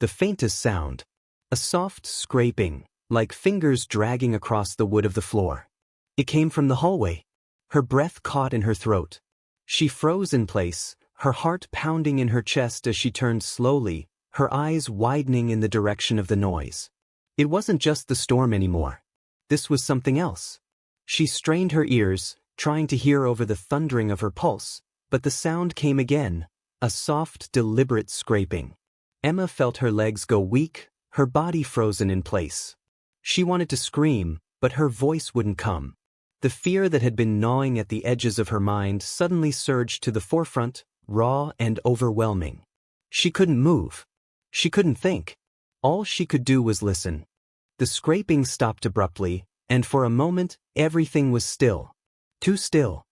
The faintest sound. A soft scraping, like fingers dragging across the wood of the floor. It came from the hallway. Her breath caught in her throat. She froze in place, her heart pounding in her chest as she turned slowly, her eyes widening in the direction of the noise. It wasn't just the storm anymore. This was something else. She strained her ears, trying to hear over the thundering of her pulse, but the sound came again, a soft, deliberate scraping. Emma felt her legs go weak, her body frozen in place. She wanted to scream, but her voice wouldn't come. The fear that had been gnawing at the edges of her mind suddenly surged to the forefront, raw and overwhelming. She couldn't move. She couldn't think. All she could do was listen. The scraping stopped abruptly, and for a moment, everything was still. Too still.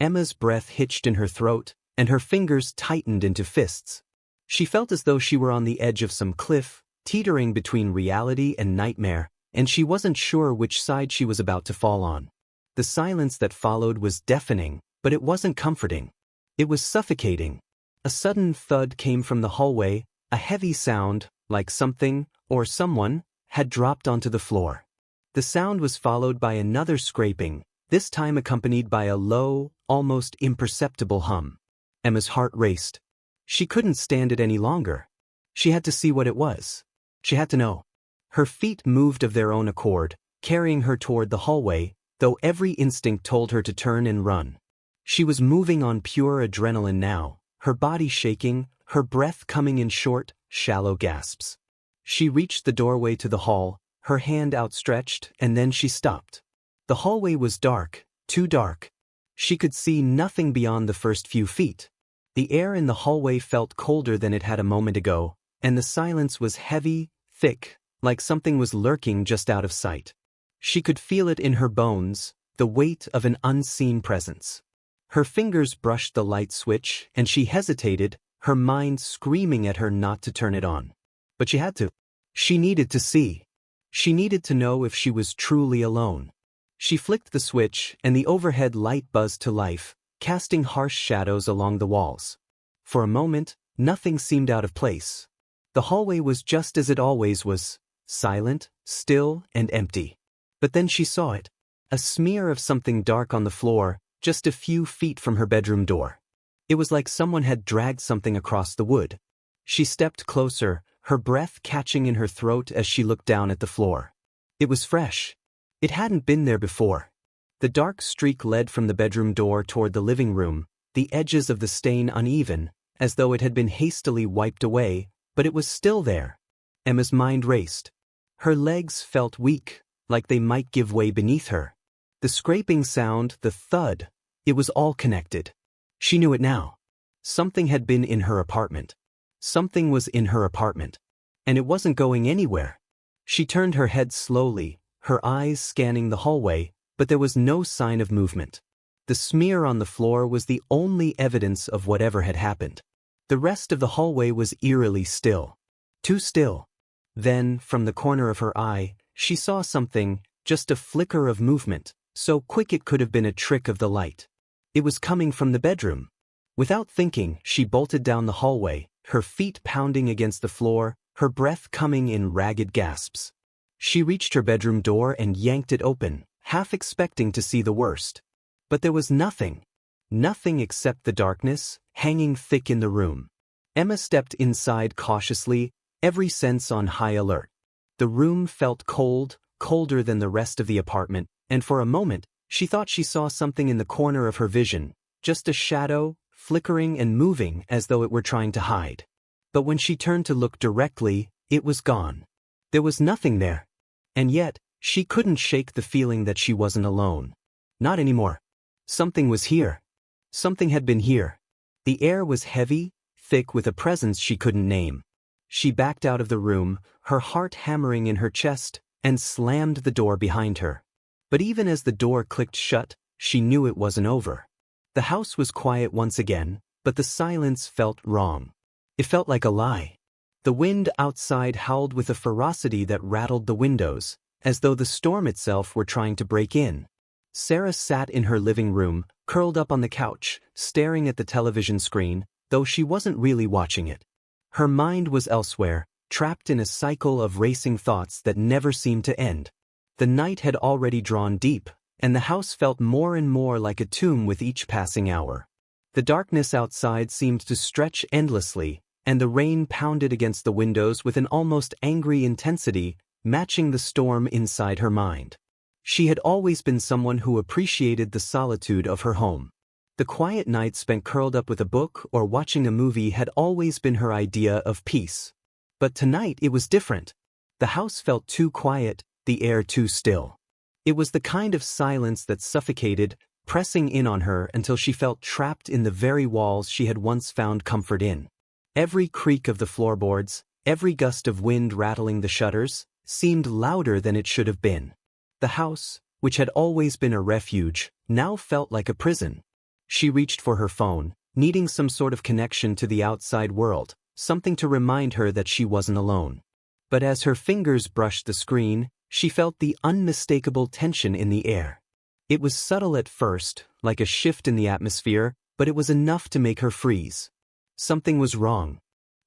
Emma's breath hitched in her throat, and her fingers tightened into fists. She felt as though she were on the edge of some cliff, teetering between reality and nightmare, and she wasn't sure which side she was about to fall on. The silence that followed was deafening, but it wasn't comforting. It was suffocating. A sudden thud came from the hallway, a heavy sound, like something, or someone, had dropped onto the floor. The sound was followed by another scraping, this time accompanied by a low, almost imperceptible hum. Emma's heart raced. She couldn't stand it any longer. She had to see what it was. She had to know. Her feet moved of their own accord, carrying her toward the hallway, though every instinct told her to turn and run. She was moving on pure adrenaline now, her body shaking, her breath coming in short, shallow gasps. She reached the doorway to the hall, her hand outstretched, and then she stopped. The hallway was dark, too dark. She could see nothing beyond the first few feet. The air in the hallway felt colder than it had a moment ago, and the silence was heavy, thick, like something was lurking just out of sight. She could feel it in her bones, the weight of an unseen presence. Her fingers brushed the light switch, and she hesitated, her mind screaming at her not to turn it on. But she had to. She needed to see. She needed to know if she was truly alone. She flicked the switch, and the overhead light buzzed to life, casting harsh shadows along the walls. For a moment, nothing seemed out of place. The hallway was just as it always was, silent, still, and empty. But then she saw it. A smear of something dark on the floor, just a few feet from her bedroom door. It was like someone had dragged something across the wood. She stepped closer, her breath catching in her throat as she looked down at the floor. It was fresh. It hadn't been there before. The dark streak led from the bedroom door toward the living room, the edges of the stain uneven, as though it had been hastily wiped away, but it was still there. Emma's mind raced. Her legs felt weak, like they might give way beneath her. The scraping sound, the thud, it was all connected. She knew it now. Something had been in her apartment. Something was in her apartment. And it wasn't going anywhere. She turned her head slowly, her eyes scanning the hallway, but there was no sign of movement. The smear on the floor was the only evidence of whatever had happened. The rest of the hallway was eerily still. Too still. Then, from the corner of her eye, she saw something, just a flicker of movement, so quick it could have been a trick of the light. It was coming from the bedroom. Without thinking, she bolted down the hallway, her feet pounding against the floor, her breath coming in ragged gasps. She reached her bedroom door and yanked it open, half expecting to see the worst. But there was nothing. Nothing except the darkness, hanging thick in the room. Emma stepped inside cautiously, every sense on high alert. The room felt cold, colder than the rest of the apartment, and for a moment, she thought she saw something in the corner of her vision, just a shadow, flickering and moving as though it were trying to hide. But when she turned to look directly, it was gone. There was nothing there. And yet, she couldn't shake the feeling that she wasn't alone. Not anymore. Something was here. Something had been here. The air was heavy, thick with a presence she couldn't name. She backed out of the room, her heart hammering in her chest, and slammed the door behind her. But even as the door clicked shut, she knew it wasn't over. The house was quiet once again, but the silence felt wrong. It felt like a lie. The wind outside howled with a ferocity that rattled the windows, as though the storm itself were trying to break in. Sarah sat in her living room, curled up on the couch, staring at the television screen, though she wasn't really watching it. Her mind was elsewhere, trapped in a cycle of racing thoughts that never seemed to end. The night had already drawn deep, and the house felt more and more like a tomb with each passing hour. The darkness outside seemed to stretch endlessly, and the rain pounded against the windows with an almost angry intensity, matching the storm inside her mind. She had always been someone who appreciated the solitude of her home. The quiet nights spent curled up with a book or watching a movie had always been her idea of peace. But tonight it was different. The house felt too quiet, the air too still. It was the kind of silence that suffocated, pressing in on her until she felt trapped in the very walls she had once found comfort in. Every creak of the floorboards, every gust of wind rattling the shutters, seemed louder than it should have been. The house, which had always been a refuge, now felt like a prison. She reached for her phone, needing some sort of connection to the outside world, something to remind her that she wasn't alone. But as her fingers brushed the screen, she felt the unmistakable tension in the air. It was subtle at first, like a shift in the atmosphere, but it was enough to make her freeze. Something was wrong.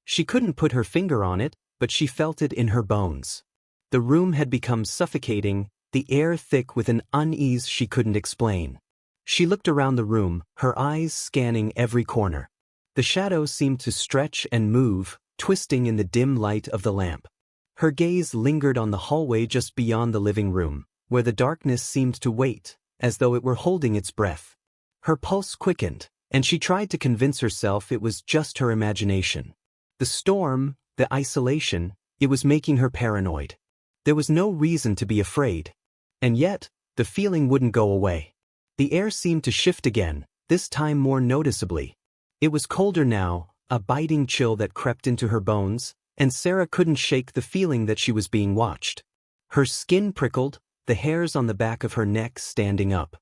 She couldn't put her finger on it, but she felt it in her bones. The room had become suffocating, the air thick with an unease she couldn't explain. She looked around the room, her eyes scanning every corner. The shadows seemed to stretch and move, twisting in the dim light of the lamp. Her gaze lingered on the hallway just beyond the living room, where the darkness seemed to wait, as though it were holding its breath. Her pulse quickened, and she tried to convince herself it was just her imagination. The storm, the isolation, it was making her paranoid. There was no reason to be afraid. And yet, the feeling wouldn't go away. The air seemed to shift again, this time more noticeably. It was colder now, a biting chill that crept into her bones, and Sarah couldn't shake the feeling that she was being watched. Her skin prickled, the hairs on the back of her neck standing up.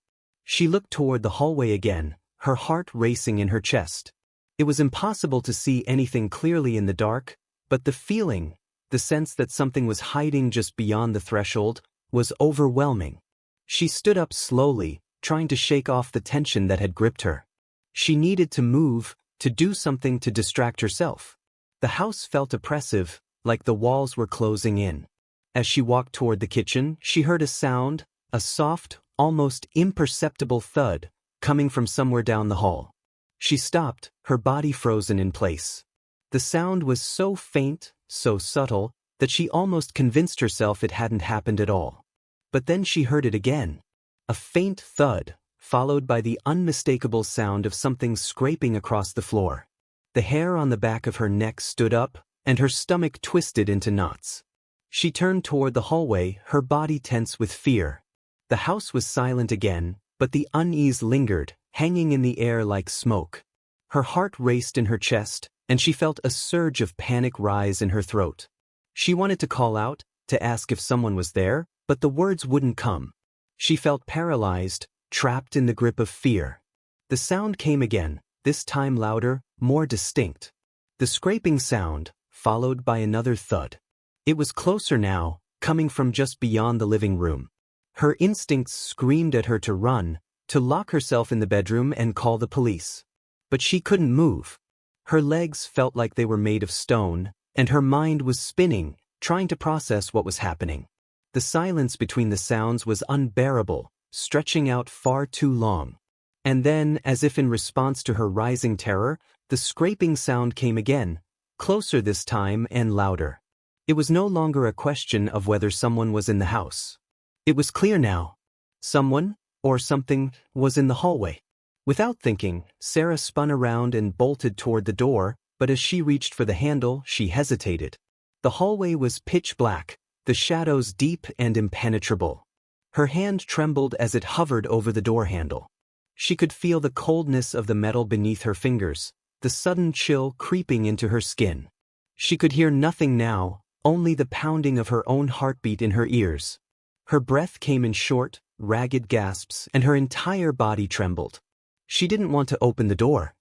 She looked toward the hallway again, her heart racing in her chest. It was impossible to see anything clearly in the dark, but the feeling, the sense that something was hiding just beyond the threshold, was overwhelming. She stood up slowly, trying to shake off the tension that had gripped her. She needed to move, to do something to distract herself. The house felt oppressive, like the walls were closing in. As she walked toward the kitchen, she heard a sound, a soft, almost imperceptible thud, coming from somewhere down the hall. She stopped, her body frozen in place. The sound was so faint, so subtle, that she almost convinced herself it hadn't happened at all. But then she heard it again. A faint thud, followed by the unmistakable sound of something scraping across the floor. The hair on the back of her neck stood up, and her stomach twisted into knots. She turned toward the hallway, her body tense with fear. The house was silent again, but the unease lingered, hanging in the air like smoke. Her heart raced in her chest, and she felt a surge of panic rise in her throat. She wanted to call out, to ask if someone was there, but the words wouldn't come. She felt paralyzed, trapped in the grip of fear. The sound came again, this time louder, more distinct. The scraping sound, followed by another thud. It was closer now, coming from just beyond the living room. Her instincts screamed at her to run, to lock herself in the bedroom and call the police. But she couldn't move. Her legs felt like they were made of stone, and her mind was spinning, trying to process what was happening. The silence between the sounds was unbearable, stretching out far too long. And then, as if in response to her rising terror, the scraping sound came again, closer this time and louder. It was no longer a question of whether someone was in the house. It was clear now. Someone, or something, was in the hallway. Without thinking, Sarah spun around and bolted toward the door, but as she reached for the handle, she hesitated. The hallway was pitch black, the shadows deep and impenetrable. Her hand trembled as it hovered over the door handle. She could feel the coldness of the metal beneath her fingers, the sudden chill creeping into her skin. She could hear nothing now, only the pounding of her own heartbeat in her ears. Her breath came in short, ragged gasps, and her entire body trembled. She didn't want to open the door.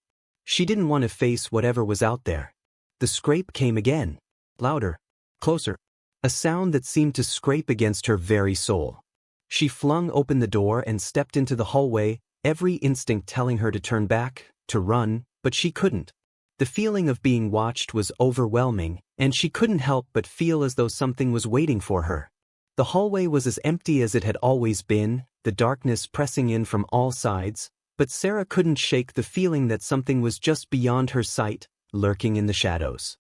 She didn't want to face whatever was out there. The scrape came again. Louder. Closer. A sound that seemed to scrape against her very soul. She flung open the door and stepped into the hallway, every instinct telling her to turn back, to run, but she couldn't. The feeling of being watched was overwhelming, and she couldn't help but feel as though something was waiting for her. The hallway was as empty as it had always been, the darkness pressing in from all sides, but Sarah couldn't shake the feeling that something was just beyond her sight, lurking in the shadows.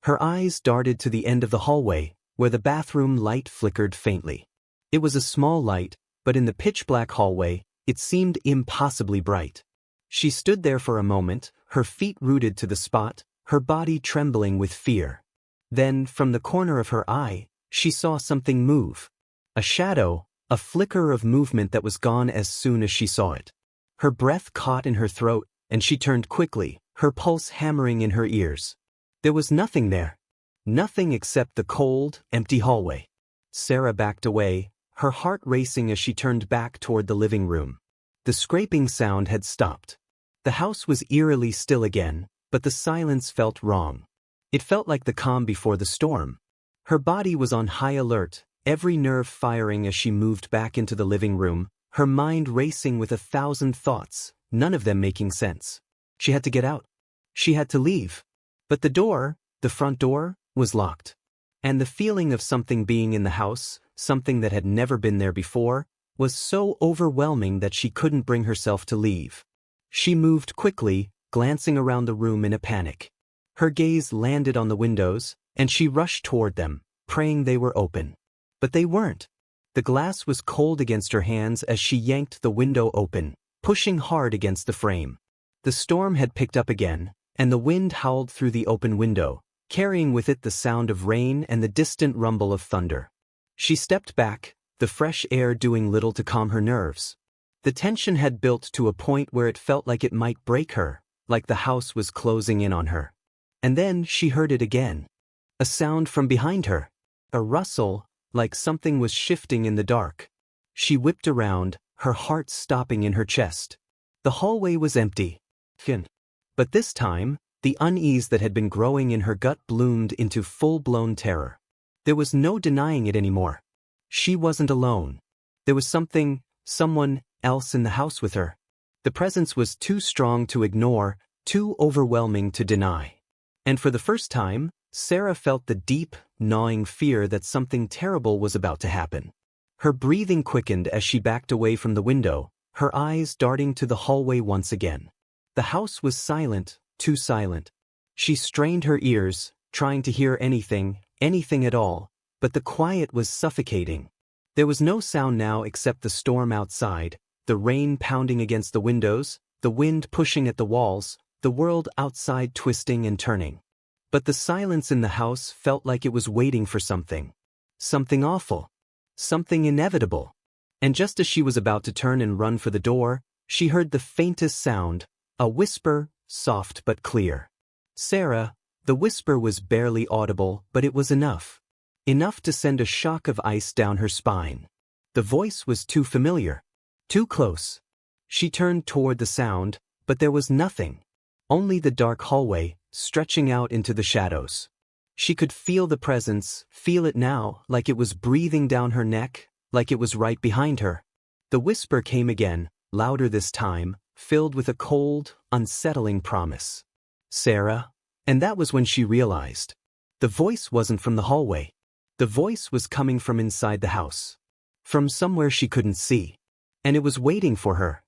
Her eyes darted to the end of the hallway, where the bathroom light flickered faintly. It was a small light, but in the pitch-black hallway, it seemed impossibly bright. She stood there for a moment, her feet rooted to the spot, her body trembling with fear. Then, from the corner of her eye, she saw something move. A shadow, a flicker of movement that was gone as soon as she saw it. Her breath caught in her throat, and she turned quickly, her pulse hammering in her ears. There was nothing there. Nothing except the cold, empty hallway. Sarah backed away, her heart racing as she turned back toward the living room. The scraping sound had stopped. The house was eerily still again, but the silence felt wrong. It felt like the calm before the storm. Her body was on high alert, every nerve firing as she moved back into the living room, her mind racing with 1,000 thoughts, none of them making sense. She had to get out. She had to leave. But the door, the front door, was locked. And the feeling of something being in the house, something that had never been there before, was so overwhelming that she couldn't bring herself to leave. She moved quickly, glancing around the room in a panic. Her gaze landed on the windows, and she rushed toward them, praying they were open. But they weren't. The glass was cold against her hands as she yanked the window open, pushing hard against the frame. The storm had picked up again, and the wind howled through the open window, carrying with it the sound of rain and the distant rumble of thunder. She stepped back, the fresh air doing little to calm her nerves. The tension had built to a point where it felt like it might break her, like the house was closing in on her. And then she heard it again. A sound from behind her. A rustle, like something was shifting in the dark. She whipped around, her heart stopping in her chest. The hallway was empty. But this time, the unease that had been growing in her gut bloomed into full-blown terror. There was no denying it anymore. She wasn't alone. There was someone else in the house with her. The presence was too strong to ignore, too overwhelming to deny. And for the first time, Sarah felt the deep, gnawing fear that something terrible was about to happen. Her breathing quickened as she backed away from the window, her eyes darting to the hallway once again. The house was silent, too silent. She strained her ears, trying to hear anything at all, but the quiet was suffocating. There was no sound now except the storm outside, the rain pounding against the windows, the wind pushing at the walls, the world outside twisting and turning. But the silence in the house felt like it was waiting for something. Something awful. Something inevitable. And just as she was about to turn and run for the door, she heard the faintest sound, a whisper, soft but clear. Sarah. The whisper was barely audible, but it was enough. Enough to send a shock of ice down her spine. The voice was too familiar. Too close. She turned toward the sound, but there was nothing. Only the dark hallway, stretching out into the shadows. She could feel the presence, feel it now, like it was breathing down her neck, like it was right behind her. The whisper came again, louder this time, filled with a cold, unsettling promise. Sarah. And that was when she realized. The voice wasn't from the hallway. The voice was coming from inside the house. From somewhere she couldn't see. And it was waiting for her.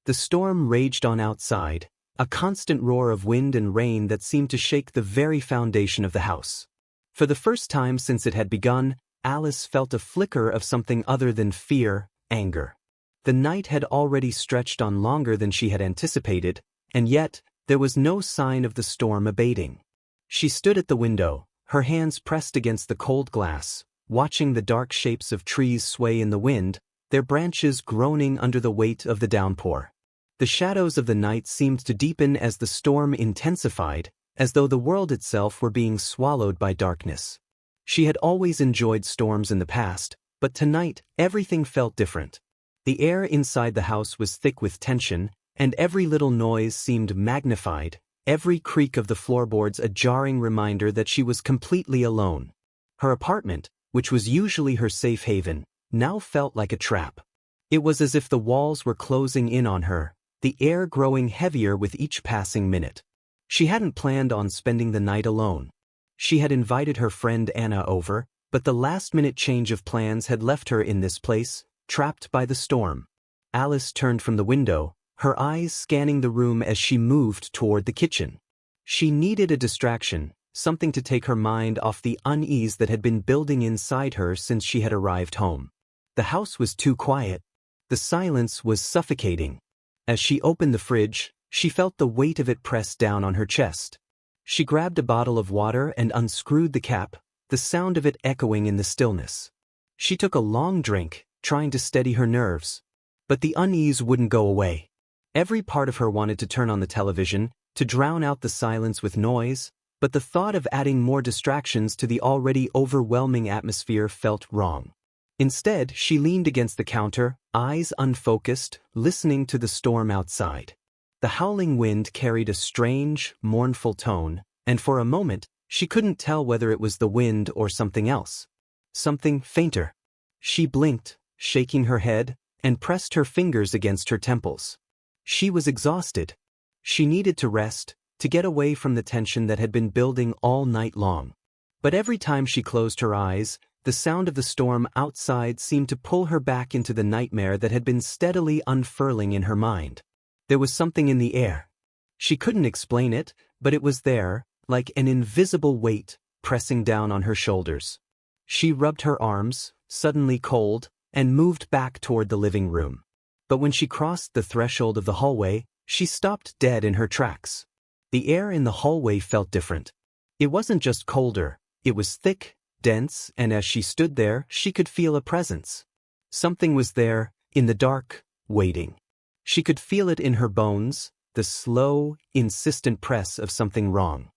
The storm raged on outside, a constant roar of wind and rain that seemed to shake the very foundation of the house. For the first time since it had begun, Alice felt a flicker of something other than fear, anger. The night had already stretched on longer than she had anticipated, and yet, there was no sign of the storm abating. She stood at the window, her hands pressed against the cold glass, watching the dark shapes of trees sway in the wind, their branches groaning under the weight of the downpour. The shadows of the night seemed to deepen as the storm intensified, as though the world itself were being swallowed by darkness. She had always enjoyed storms in the past, but tonight everything felt different. The air inside the house was thick with tension, and every little noise seemed magnified, every creak of the floorboards a jarring reminder that she was completely alone. Her apartment, which was usually her safe haven, now felt like a trap. It was as if the walls were closing in on her, the air growing heavier with each passing minute. She hadn't planned on spending the night alone. She had invited her friend Anna over, but the last-minute change of plans had left her in this place, trapped by the storm. Alice turned from the window, her eyes scanning the room as she moved toward the kitchen. She needed a distraction, something to take her mind off the unease that had been building inside her since she had arrived home. The house was too quiet. The silence was suffocating. As she opened the fridge, she felt the weight of it press down on her chest. She grabbed a bottle of water and unscrewed the cap, the sound of it echoing in the stillness. She took a long drink, trying to steady her nerves. But the unease wouldn't go away. Every part of her wanted to turn on the television, to drown out the silence with noise, but the thought of adding more distractions to the already overwhelming atmosphere felt wrong. Instead, she leaned against the counter, eyes unfocused, listening to the storm outside. The howling wind carried a strange, mournful tone, and for a moment, she couldn't tell whether it was the wind or something else. Something fainter. She blinked, shaking her head, and pressed her fingers against her temples. She was exhausted. She needed to rest, to get away from the tension that had been building all night long. But every time she closed her eyes, the sound of the storm outside seemed to pull her back into the nightmare that had been steadily unfurling in her mind. There was something in the air. She couldn't explain it, but it was there, like an invisible weight, pressing down on her shoulders. She rubbed her arms, suddenly cold, and moved back toward the living room. But when she crossed the threshold of the hallway, she stopped dead in her tracks. The air in the hallway felt different. It wasn't just colder, it was thick, dense, and as she stood there, she could feel a presence. Something was there, in the dark, waiting. She could feel it in her bones, the slow, insistent press of something wrong.